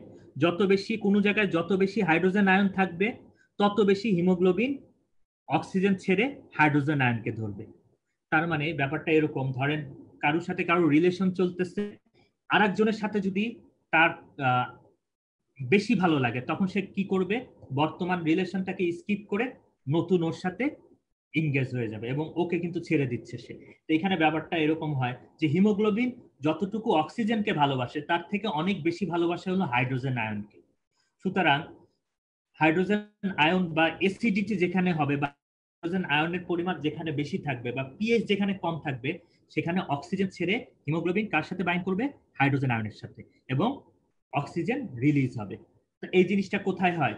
যত বেশি, কোনো জায়গায় যত বেশি হাইড্রোজেন আয়ন থাকবে তত বেশি হিমোগ্লোবিন অক্সিজেন ছেড়ে হাইড্রোজেন আয়নকে ধরবে। তার মানে ব্যাপারটা এরকম, ধরেন কারোর সাথে কারোর রিলেশন চলতেছে, আর একজনের সাথে যদি তার বেশি ভালো লাগে তখন সে কি করবে? বর্তমান রিলেশনটাকে স্কিপ করে নতুন ওর সাথে ইংগেজ হয়ে যাবে এবং ওকে কিন্তু ছেড়ে দিচ্ছে সে। তো এখানে ব্যাপারটা এরকম হয় যে হিমোগ্লোবিন যতটুকু অক্সিজেনকে ভালোবাসে তার থেকে অনেক বেশি ভালোবাসে হলো হাইড্রোজেন আয়নকে। সুতরাং হাইড্রোজেন আয়ন বা অ্যাসিডিটি যেখানে হবে বা হাইড্রোজেন আয়নের পরিমাণ যেখানে বেশি থাকবে বা পিএইচ যেখানে কম থাকবে সেখানে অক্সিজেন ছেড়ে হিমোগ্লোবিন কার সাথে বাইন্ড করবে? হাইড্রোজেন আয়নের সাথে, এবং অক্সিজেন রিলিজ হবে। তো এই জিনিসটা কোথায় হয়?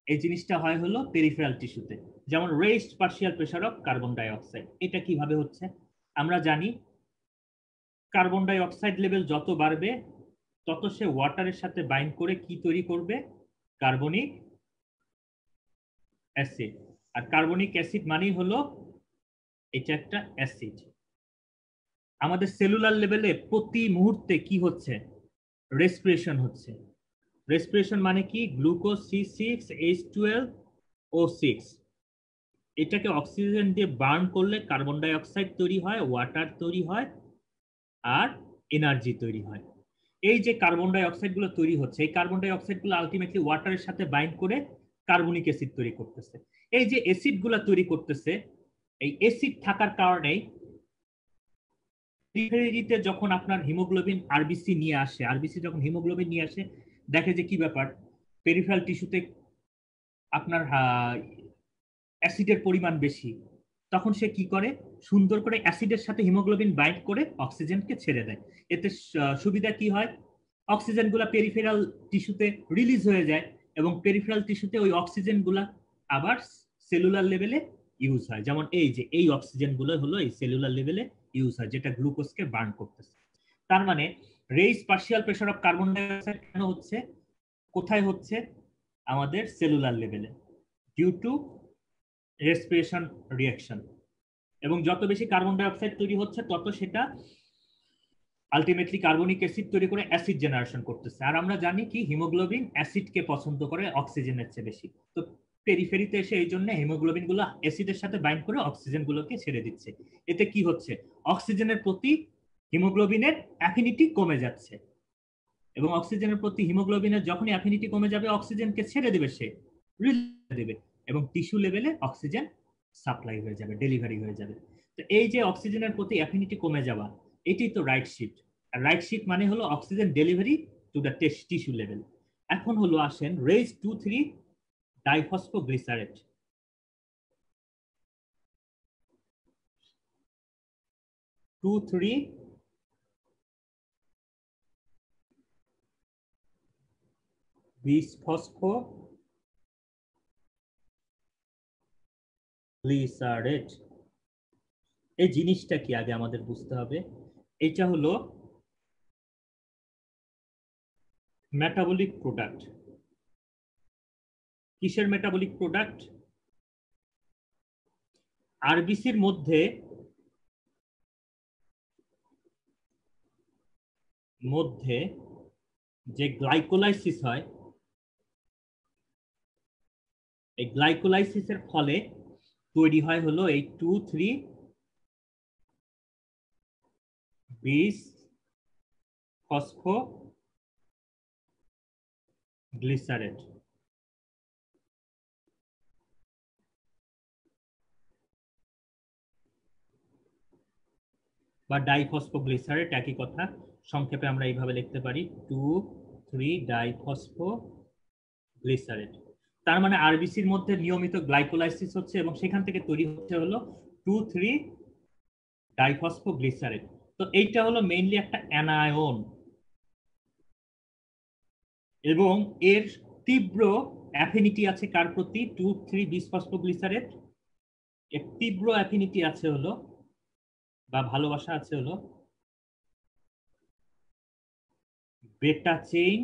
এই জিনিসটা হয় হলো পেরিফেরাল টিস্যুতে। যেমন raised partial pressure of carbon die অক্সাইড, এটা কিভাবে হচ্ছে? আমরা জানি কার্বন ডাই অক্সাইড লেভেল যত বাড়বে তত সে ওয়াটারের সাথে বাইন্ড করে কি তৈরি করবে? Carbonic acid. আর কার্বনিক অ্যাসিড মানেই হলো এটা একটা অ্যাসিড। আমাদের সেলুলার লেভেলে প্রতি মুহূর্তে কি হচ্ছে? রেসপিরেশন হচ্ছে। রেসপিরেশন মানে কি? গ্লুকোজ C6H12O6, এটাকে অক্সিজেন দিয়ে বার্ন করলে কার্বন ডাই অক্সাইড তৈরি হয়, ওয়াটার তৈরি হয়, আর এনার্জি তৈরি হয়। এই যে কার্বন ডাই অক্সাইড গুলো তৈরি হচ্ছে, এই কার্বন ডাই অক্সাইড গুলো আলটিমেটলি ওয়াটারের সাথে বাইন্ড করে কার্বনিক অ্যাসিড তৈরি করতেছে। এই যে অ্যাসিড গুলা তৈরি করতেছে, এই অ্যাসিড থাকার কারণেই পেরিফেরিতে যখন আপনার হিমোগ্লোবিন আরবিসি নিয়ে আসে, আরবিসি যখন হিমোগ্লোবিন নিয়ে আসে দেখে যে কি ব্যাপার, পেরিফেরাল টিস্যুতে আপনার অ্যাসিডের পরিমাণ বেশি, তখন সে কি করে? সুন্দর করে অ্যাসিডের সাথে হিমোগ্লোবিন বাইন্ড করে অক্সিজেনকে ছেড়ে দেয়। এতে সুবিধা কি হয়? অক্সিজেনগুলো পেরিফেরাল টিস্যুতে রিলিজ হয়ে যায় এবং পেরিফেরাল টিস্যুতে ওই অক্সিজেনগুলা আবার সেলুলার লেভেলে ইউজ হয়। যেমন এই যে এই অক্সিজেনগুলো হলো এই সেলুলার লেভেলে ইউজ হয়, যেটা গ্লুকোজকে বার্ন করতেছে। তার মানে raise partial pressure of carbon die অক্সাইড কেন হচ্ছে? কোথায় হচ্ছে? আমাদের সেলুলার লেভেলে, ডিউ টু রেসপিরেশন রিঅ্যাকশন। এবং যত বেশি কার্বন ডাই অক্সাইড তৈরি হচ্ছে তত সেটা আলটিমেটলি কার্বনিক অ্যাসিড তৈরি করে অ্যাসিড জেনারেশন করতেছে। আর আমরা জানি কি হিমোগ্লোবিন অ্যাসিডকে পছন্দ করে অক্সিজেনের চেয়ে বেশি। তো পেরিফেরিতে এসে এই জন্য হিমোগ্লোবিন গুলো অ্যাসিডের সাথে বাইন্ড করে অক্সিজেন গুলোকে ছেড়ে দিচ্ছে। এতে কি হচ্ছে? অক্সিজেনের প্রতি হিমোগ্লোবিনের অ্যাফিনিটি কমে যাচ্ছে, এবং অক্সিজেনের প্রতি হিমোগ্লোবিনের যখনই অ্যাফিনিটি কমে যাবে অক্সিজেনকে ছেড়ে দেবে, সে রিলিজ দেবে, এবং টিস্যু লেভেলে অক্সিজেন সাপ্লাই হয়ে যাবে, ডেলিভারি হয়ে যাবে। তো এই যে অক্সিজেনের প্রতি অ্যাফিনিটি কমে যাওয়া, এটাই তো রাইট শিফট। আর রাইট শিফট মানে হলো oxygen delivery to the tissue level. এখন হলো আসেন রেজ 2,3 ডাইফসফোগ্লিসারেট। 2,3 বিসফসফোগ্লিসারেট। এই জিনিসটা কি আগে আমাদের বুঝতে হবে। এটা হলো মেটাবলিক প্রোডাক্ট। কিসের মেটাবলিক প্রোডাক্ট? আরবিসির মধ্যে যে গ্লাইকোলাইসিস হয়, এই গ্লাইকোলাইসিসের ফলে তৈরি হয় হলো এই 2,3 ফসফোগ্লিসারেট বা ডাইফসফোগ্লিসারেট, একই কথা। সংক্ষেপে আমরা এইভাবে লিখতে পারি 2,3-ডাইফসফোগ্লিসারেট। তার মানে আরবিসির মধ্যে নিয়মিত গ্লাইকোলাইসিস হচ্ছে এবং সেখান থেকে তৈরি হচ্ছে হলো 2,3-ডাইফসফোগ্লিসারেট। তো এইটা হলো মেইনলি একটা অ্যানায়ন এবং এর তীব্র অ্যাফিনিটি আছে কার প্রতি? 2,3-বিসফসফোগ্লিসারেট। এর তীব্র অ্যাফিনিটি আছে হলো বা ভালোবাসা আছে হলো বেটা চেইন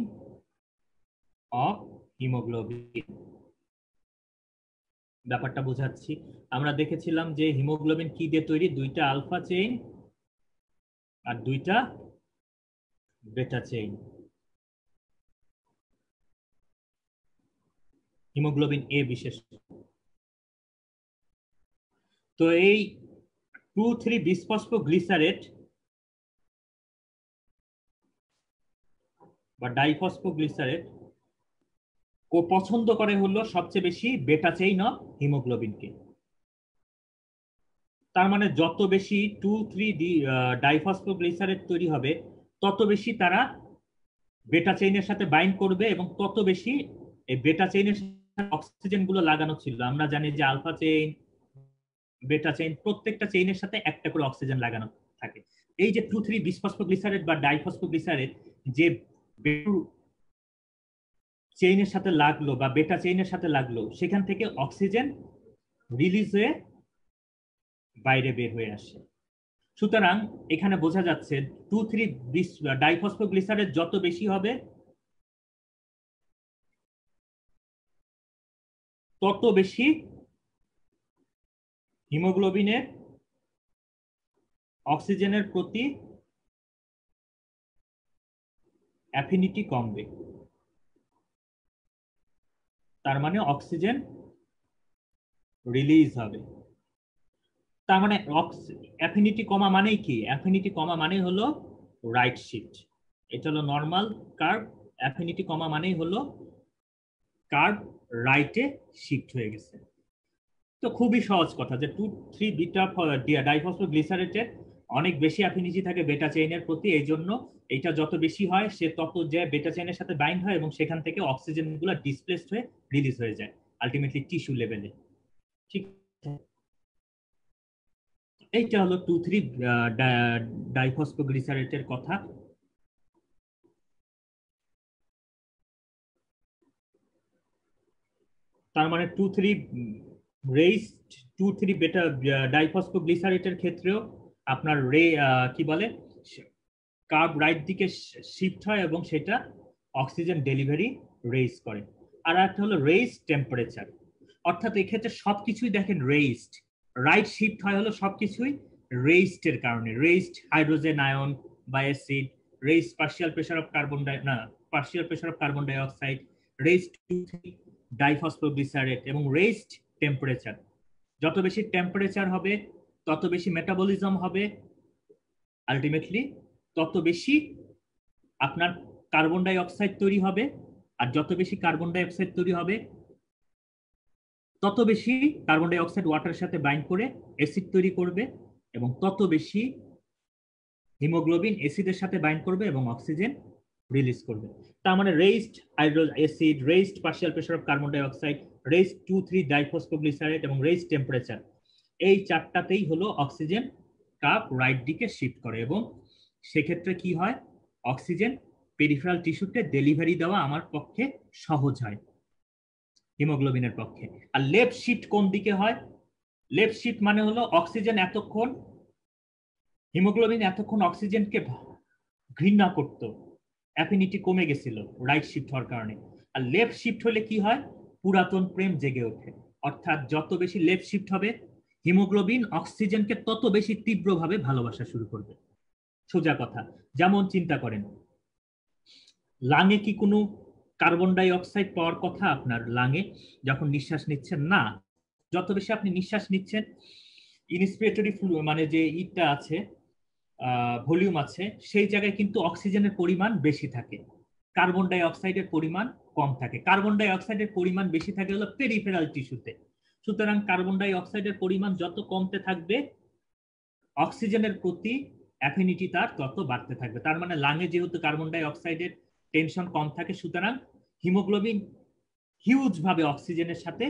অফ হিমোগ্লোবিন। ব্যাপারটা বোঝাচ্ছি। আমরা দেখেছিলাম যে হিমোগ্লোবিন কি দিয়ে তৈরি? দুইটা আলফা চেইন আর দুইটা বেটা চেইন। হিমোগ্লোবিন এ বিশেষ। তো এই 2,3-বিসফসফোগ্লিসারেট বা ডাইফসফোগ্লিসারেট ও পছন্দ করে হলো সবচেয়ে বেশি বেটা চেইন অফ হিমোগ্লোবিনকে। তার মানে যত বেশি 2,3-ডাইফসফোগ্লিসারেট তৈরি হবে তত বেশি তারা বেটা চেইনের সাথে বাইন্ড করবে এবং তত বেশি এই বেটা চেইনের অক্সিজেন গুলো লাগানো ছিল। আমরা জানি যে আলফা চেইন, বেটা চেইন প্রত্যেকটা চেইনের সাথে একটা করে অক্সিজেন লাগানো থাকে। এই যে 2,3-বিসফসফোগ্লিসারেট বা ডাইফসফোগ্লিসারেট যে চেইনের সাথে লাগলো বা বেটা চেইনের সাথে লাগলো, সেখান থেকে অক্সিজেন রিলিজ হয়ে বাইরে বের হয়ে আসে। সুতরাং এখানে বোঝা যাচ্ছে 2,3-ডাইফসফোগ্লিসারেট যত বেশি হবে তত বেশি হিমোগ্লোবিনের অক্সিজেনের প্রতি অ্যাফিনিটি কমবে। তার মানে অক্সিজেন রিলিজ হবে। তার মানে অ্যাফিনিটি কমা মানেই কি? অ্যাফিনিটি কমা মানে হলো রাইট শিফট। এটা হলো নর্মাল কার্ভ। অ্যাফিনিটি কমা মানেই হলো কার্ভ রাইটে শিফট হয়ে গেছে। তো খুবই সহজ কথা যে 2,3-বিটা-ডাইফসফোগ্লিসারেটের অনেক বেশি অ্যাফিনিটি থাকে বেটা চেইনের প্রতি। এই জন্য এটা যত বেশি হয় সে তত যে বেটা চেইনের সাথে বাইন্ড হয় এবং সেখান থেকে অক্সিজেন গুলো ডিসপ্লেসড হয়ে রিলিজ হয়ে যায় আলটিমেটলি টিস্যু লেভেলে। ঠিক, এইটা হলো 2,3-ডাইফসফোগ্লিসারেটের কথা। তার মানে 2,3-বেটা-ডাইফসফোগ্লিসারেটের ক্ষেত্রেও আপনার কি বলে কার্ব রাইট দিকে শিফট হয় এবং সেটা অক্সিজেন ডেলিভারি রেইজ করে। আর একটা হলো রেইজ টেম্পারেচার, অর্থাৎ এক্ষেত্রে সবকিছুই দেখেন রেইজড। রাইট শিফট হয় হলো সবকিছুই রেইজড এর কারণে। রেইজড হাইড্রোজেন আয়ন বা acid, raised partial pressure of carbon dioxide, raised two three diphosphoglycerate এবং রেইজড টেম্পারেচার। যত বেশি টেম্পারেচার হবে তত বেশি মেটাবলিজম হবে, আলটিমেটলি তত বেশি আপনার কার্বন ডাই অক্সাইড তৈরি হবে। আর যত বেশি কার্বন ডাই অক্সাইড তৈরি হবে তত বেশি কার্বন ডাই অক্সাইড ওয়াটারের সাথে বাইন্ড করে অ্যাসিড তৈরি করবে এবং তত বেশি হিমোগ্লোবিন অ্যাসিডের সাথে বাইন্ড করবে এবং অক্সিজেন রিলিজ করবে। তার মানে raised acid, raised partial pressure of carbon die oxide, raised two three diphosphoglycerate এবং রেইজড টেম্পারেচার, এই চারটাতেই হলো অক্সিজেন কাপ রাইট দিকে শিফট করে এবং সেক্ষেত্রে কি হয়? অক্সিজেন পেরিফেরাল টিস্যুতে ডেলিভারি দেওয়া আমার পক্ষে সহজ হয় হিমোগ্লোবিনের পক্ষে। আর লেফট শিফট কোন দিকে হয়? লেফট শিফট মানে হলো অক্সিজেন এতক্ষণ, হিমোগ্লোবিন এতক্ষণ অক্সিজেনকে ঘৃণা করত, অ্যাফিনিটি কমে গেছিল রাইট শিফট হওয়ার কারণে। আর লেফট শিফট হলে কি হয়? পুরাতন প্রেম জেগে ওঠে। অর্থাৎ যত বেশি লেফট শিফট হবে হিমোগ্লোবিন অক্সিজেনকে তত বেশি তীব্রভাবে ভালোবাসা শুরু করবে। সোজা কথা। যেমন চিন্তা করেন, লাঙে কি কোনো কার্বন ডাই অক্সাইড পাওয়ার কথা আপনার লাঙে যখন নিঃশ্বাস নিচ্ছেন? না। যত বেশি আপনি নিঃশ্বাস নিচ্ছেন ইনস্পিরেটরি মানে যে ইটা আছে ভলিউম আছে সেই জায়গায় কিন্তু অক্সিজেনের পরিমাণ বেশি থাকে, কার্বন ডাই অক্সাইডের পরিমাণ কম থাকে। কার্বন ডাই অক্সাইডের পরিমাণ বেশি থাকে হলো পেরিফেরাল টিস্যুতে। সুতরাং কার্বন ডাই অক্সাইডের পরিমাণ যত কমতে থাকবে অক্সিজেনের প্রতি অ্যাফিনিটি তার তত বাড়তে থাকবে। তার মানে লাঙে যেহেতু কার্বন ডাই অক্সাইডের টেনশন কম থাকে, সুতরাং হিমোগ্লোবিন হিউজ ভাবে অক্সিজেনের সাথে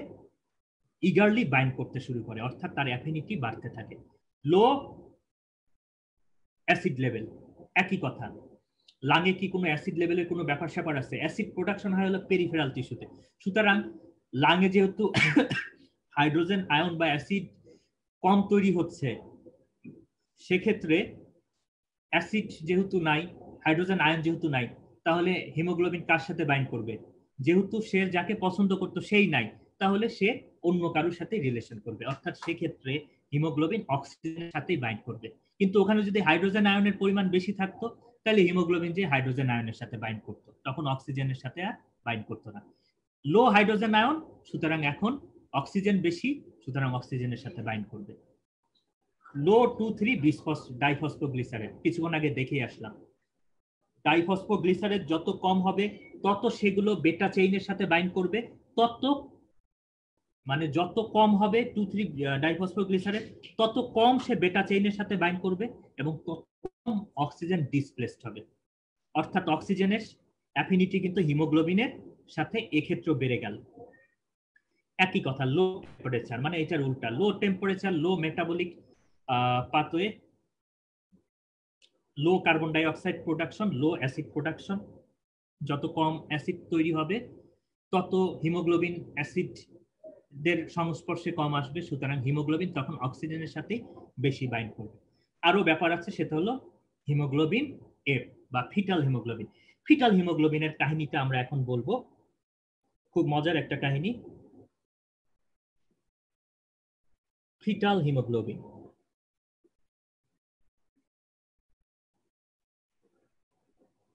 ইগারলি বাইন্ড করতে শুরু করে, অর্থাৎ তার অ্যাফিনিটি বাড়তে থাকে। লো অ্যাসিড লেভেল, একই কথা। লাঙে কি কোনো অ্যাসিড লেভেলের কোনো ব্যাপার স্যাপার আছে? অ্যাসিড প্রোডাকশন হয় হলো পেরিফেরাল টিস্যুতে। সুতরাং লাঙে যেহেতু হাইড্রোজেন আয়ন বা অ্যাসিড কম তৈরি হচ্ছে, সেক্ষেত্রে অ্যাসিড যেহেতু নাই, হাইড্রোজেন আয়ন যেহেতু নাই, তাহলে হিমোগ্লোবিন কার সাথে বাইন্ড করবে? যেহেতু সে যাকে পছন্দ করতো সেই নাই, তাহলে সে অন্য কারোর সাথে রিলেশন করবে, অর্থাৎ সেক্ষেত্রে হিমোগ্লোবিন অক্সিজেনের সাথেই বাইন্ড করবে। কিন্তু ওখানে যদি হাইড্রোজেন আয়নের পরিমাণ বেশি থাকতো, তাহলে হিমোগ্লোবিন যে হাইড্রোজেন আয়নের সাথে বাইন্ড করতো, তখন অক্সিজেনের সাথে আর বাইন্ড করতো না। লো হাইড্রোজেন আয়ন, সুতরাং এখন অক্সিজেন বেশি, সুতরাং অক্সিজেনের সাথে বাইন্ড করবে। লো 2,3 ডাইফসফোগ্লিসারেট, কিছুক্ষণ আগে দেখে আসলাম। ডাইফসফোগ্লিসারেট যত কম হবে তত সেগুলো বেটা চেইনের সাথে বাইন্ড করবে, তত মানে যত কম হবে 2,3 ডাইফসফোগ্লিসারেট তত কম সে বেটা চেইনের সাথে বাইন্ড করবে এবং তত কম অক্সিজেন ডিসপ্লেসড হবে। অর্থাৎ অক্সিজেনের অ্যাফিনিটি কিন্তু হিমোগ্লোবিনের সাথে এক্ষেত্রে বেড়ে গেল। একই কথা লো টেম্পারেচার, মানে এটার উল্টা। লো টেম্পারেচার, লো মেটাবলিক পাথওয়ে, লো কার্বন ডাই অক্সাইড প্রোডাকশন, লো অ্যাসিড প্রোডাকশন। যত কম অ্যাসিড তৈরি হবে তত হিমোগ্লোবিন অ্যাসিডের সংস্পর্শে কম আসবে, সুতরাং হিমোগ্লোবিন তখন অক্সিজেনের সাথে বেশি বাইন্ড করবে। আরো ব্যাপার আছে, সেটা হলো হিমোগ্লোবিন এফ বা ফিটাল হিমোগ্লোবিন। ফিটাল হিমোগ্লোবিনের কাহিনীটা আমরা এখন বলবো, খুব মজার একটা কাহিনী। ফিটাল হিমোগ্লোবিন,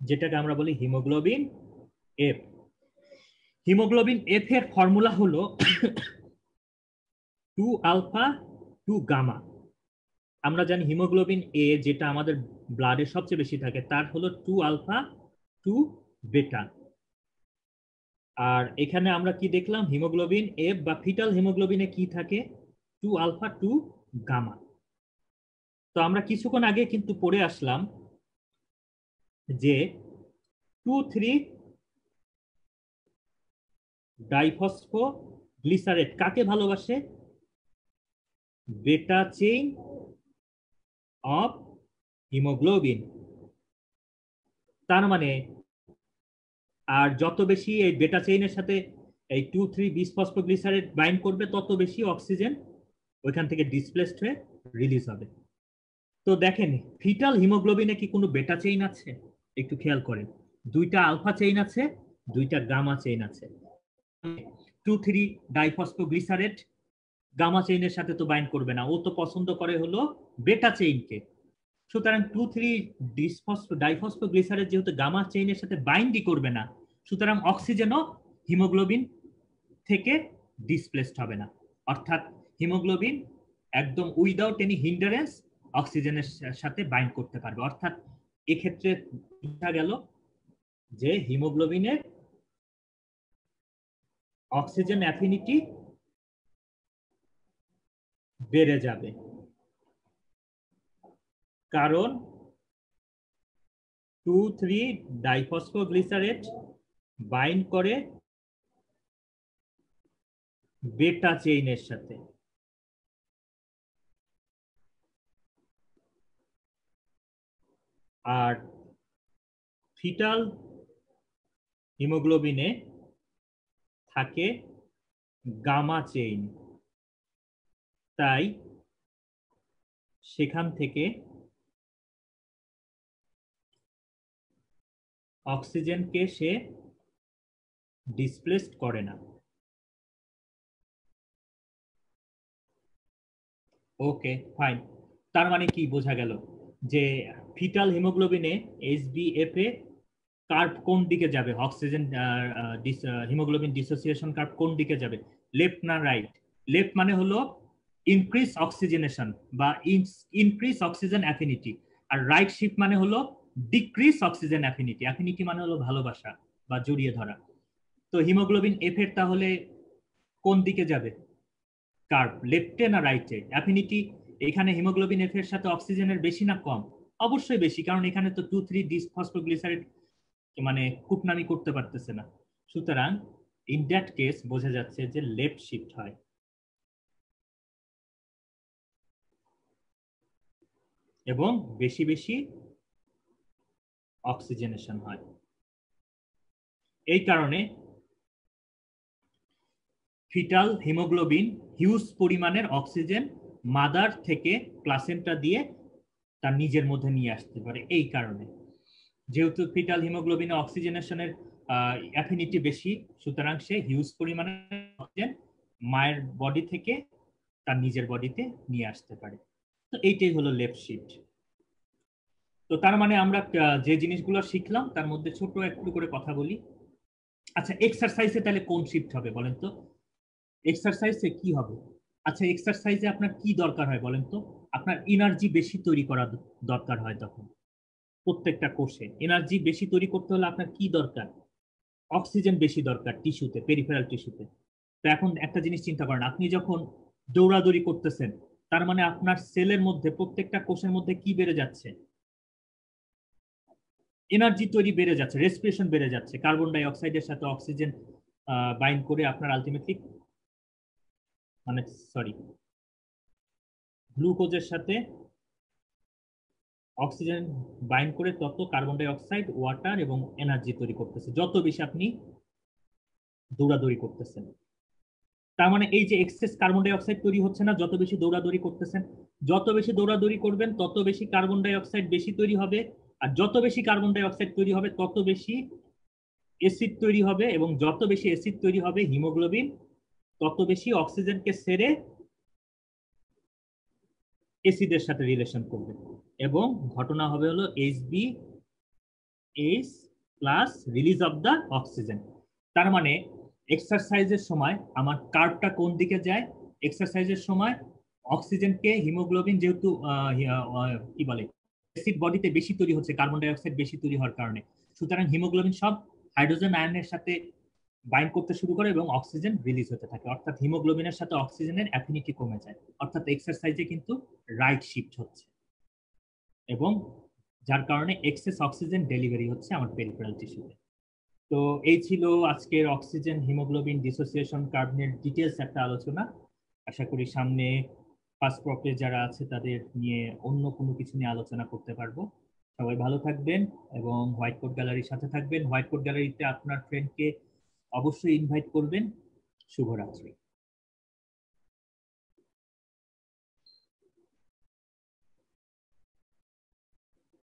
যেটাকে আমরা বলি হিমোগ্লোবিন এফ। হিমোগ্লোবিন এফ এর ফর্মুলা হলো 2 আলফা 2 গামা। আমরা জানি হিমোগ্লোবিন এ যেটা আমাদের ব্লাডে সবচেয়ে বেশি থাকে তার হলো 2 আলফা 2 বেটা। আর এখানে আমরা কি দেখলাম? হিমোগ্লোবিন এফ বা ফিটাল হিমোগ্লোবিনে কি থাকে? 2 আলফা 2 গামা। তো আমরা কিছুক্ষণ আগে কিন্তু পড়ে আসলাম যে 2,3 ডাইফসফোগ্লিসারেট কাকে ভালোবাসে? বেটা চেইন অফ হিমোগ্লোবিন। তার মানে আর যত বেশি এই বেটা চেইনের সাথে এই 2,3-বিসফসফোগ্লিসারেট বাইন্ড করবে তত বেশি অক্সিজেন ওইখান থেকে ডিসপ্লেসড হয়ে রিলিজ হবে। তো দেখেন ফিটাল হিমোগ্লোবিনে কি কোনো বেটা চেইন আছে? একটু খেয়াল করেন, দুইটা আলফা চেইন আছে, দুইটা গামা চেইন আছে। 2,3 ডাইফসফোগ্লিসারেট গামা চেইনের সাথে তো বাইন্ড করবে না, ও তো পছন্দ করে হলো বেটা চেইনকে। সুতরাং 2,3 ডাইফসফোগ্লিসারেট যেহেতু গামা চেইনের সাথে বাইন্ডই করবে না, সুতরাং অক্সিজেনও হিমোগ্লোবিন থেকে ডিসপ্লেসড হবে না। অর্থাৎ হিমোগ্লোবিন একদম উইদাউট এনি হিন্ডারেন্স অক্সিজেনের সাথে বাইন্ড করতে পারবে। অর্থাৎ এক্ষেত্রে বোঝা গেল যে হিমোগ্লোবিনের অক্সিজেন অ্যাফিনিটি বেড়ে যাবে, কারণ 2,3 ডাইফসফোগ্লিসারেট বাইন্ড করে বেটা চেইনের সাথে। আর ফিটাল হিমোগ্লোবিনে থাকে গামা চেইন, তাই সেখান থেকে অক্সিজেনকে সে ডিসপ্লেসড করে না। Okay fine. তার মানে কি বোঝা গেল? যে ফিটাল হিমোগ্লোবিনে এইচবিএফ এ কার্ভ কোন দিকে যাবে? অক্সিজেন হিমোগ্লোবিন ডিসোসিয়েশন কার্ভ কোন দিকে যাবে? লেফট না রাইট? লেফট মানে হলো ইনক্রিজ অক্সিজেনেশন বা ইনক্রিজ অক্সিজেন অ্যাফিনিটি, আর রাইট শিফট মানে হলো ডিক্রিজ অক্সিজেন অ্যাফিনিটি। অ্যাফিনিটি মানে হলো ভালোবাসা বা জড়িয়ে ধরা। তো হিমোগ্লোবিন এফ এর তাহলে কোন দিকে যাবে? কার্ভ, লেফটে না রাইটে? অ্যাফিনিটি এখানে হিমোগ্লোবিন এফ এর সাথে অক্সিজেনের বেশি না কম? অবশ্যই বেশি, কারণ এখানে তো 2,3-ডিসফসফোগ্লিসারাইড মানে কুটনামি করতে পারতেছে না। সুতরাং ইন দ্যাট কেস বোঝা যাচ্ছে যে লেফট শিফট হয়। এবং বেশি বেশি অক্সিজেনেশন হয়। এই কারণে ফিটাল হিমোগ্লোবিন হিউজ পরিমাণের অক্সিজেন মাদার থেকে প্লাসেন্টা দিয়ে তার নিজের মধ্যে নিয়ে আসতে পারে। এই কারণে যেহেতু ফিটাল হিমোগ্লোবিনে অক্সিজেনেশনের অ্যাফিনিটি বেশি, সুতরাং সে হিউজ পরিমাণে অক্সিজেন মায়ের বডি থেকে তার নিজের বডিতে নিয়ে আসতে পারে। তো এইটাই হলো লেফট শিফট। তো তার মানে আমরা যে জিনিসগুলো শিখলাম তার মধ্যে ছোট একটু করে কথা বলি। আচ্ছা, এক্সারসাইজে তাহলে কোন শিফট হবে বলেন তো? এক্সারসাইজে কি হবে? আচ্ছা, এক্সারসাইজে আপনার কি দরকার হয় বলেন তো? আপনার এনার্জি বেশি তৈরি করা দরকার হয়। তখন প্রত্যেকটা কোষে এনার্জি বেশি তৈরি করতে হলে আপনার কি দরকার? অক্সিজেন বেশি দরকার টিস্যুতে, পেরিফেরাল টিস্যুতে। তো এখন একটা জিনিস চিন্তা করেন, আপনি যখন দৌড়াদৌড়ি করতেছেন, তার মানে আপনার সেলের মধ্যে, প্রত্যেকটা কোষের মধ্যে কি বেড়ে যাচ্ছে? এনার্জি তৈরি বেড়ে যাচ্ছে, রেসপিরেশন বেড়ে যাচ্ছে। কার্বন ডাই অক্সাইডের সাথে অক্সিজেন বাইন্ড করে আপনার আলটিমেটলি মানে সরি গ্লুকোজের সাথে অক্সিজেন বাইন্ড করে তত কার্বন ডাই অক্সাইড, ওয়াটার এবং এনার্জি তৈরি করতেছে যত বেশি আপনি দৌড়াদৌড়ি করতেছেন। তার মানে এই যে এক্সেস কার্বন ডাই অক্সাইড তৈরি হচ্ছে না যত বেশি দৌড়াদৌড়ি করতেছেন। যত বেশি দৌড়াদৌড়ি করবেন তত বেশি কার্বন ডাই অক্সাইড বেশি তৈরি হবে, আর যত বেশি কার্বন ডাই অক্সাইড তৈরি হবে তত বেশি অ্যাসিড তৈরি হবে, এবং যত বেশি অ্যাসিড তৈরি হবে হিমোগ্লোবিন তত বেশি অক্সিজেনকে ছেড়ে অ্যাসিডের সাথে রিলেশন করবে, এবং ঘটনা হবে হলো H plus release of the oxygen. তার মানে এক্সারসাইজের সময় আমার কার্ভটা কোন দিকে যায়? এক্সারসাইজের সময় অক্সিজেনকে হিমোগ্লোবিন যেহেতু কি বলে অ্যাসিড বডিতে বেশি তৈরি হচ্ছে কার্বন ডাই অক্সাইড বেশি তৈরি হওয়ার কারণে, সুতরাং হিমোগ্লোবিন সব হাইড্রোজেন আয়নের সাথে বাইন্ড করতে শুরু করে এবং অক্সিজেন রিলিজ হতে থাকে, অর্থাৎ হিমোগ্লোবিনের সাথে অক্সিজেনের অ্যাফিনিটি কমে যায়। অর্থাৎ এক্সারসাইজে কিন্তু রাইট শিফট হচ্ছে, এবং যার কারণে এক্সেস অক্সিজেন ডেলিভারি হচ্ছে আমার পেরিফেরাল টিস্যুতে। তো এই ছিল আজকের অক্সিজেন হিমোগ্লোবিন ডিসোসিয়েশন কার্ভের ডিটেলস একটা আলোচনা। আশা করি সামনে ফার্স্ট প্রপে যারা আছে তাদের নিয়ে অন্য কোনো কিছু নিয়ে আলোচনা করতে পারবো। সবাই ভালো থাকবেন এবং হোয়াইট কোট গ্যালারির সাথে থাকবেন। হোয়াইট কোট গ্যালারিতে আপনার ফ্রেন্ডকে অবশ্যই ইনভাইট করবেন। শুভরাত্রি।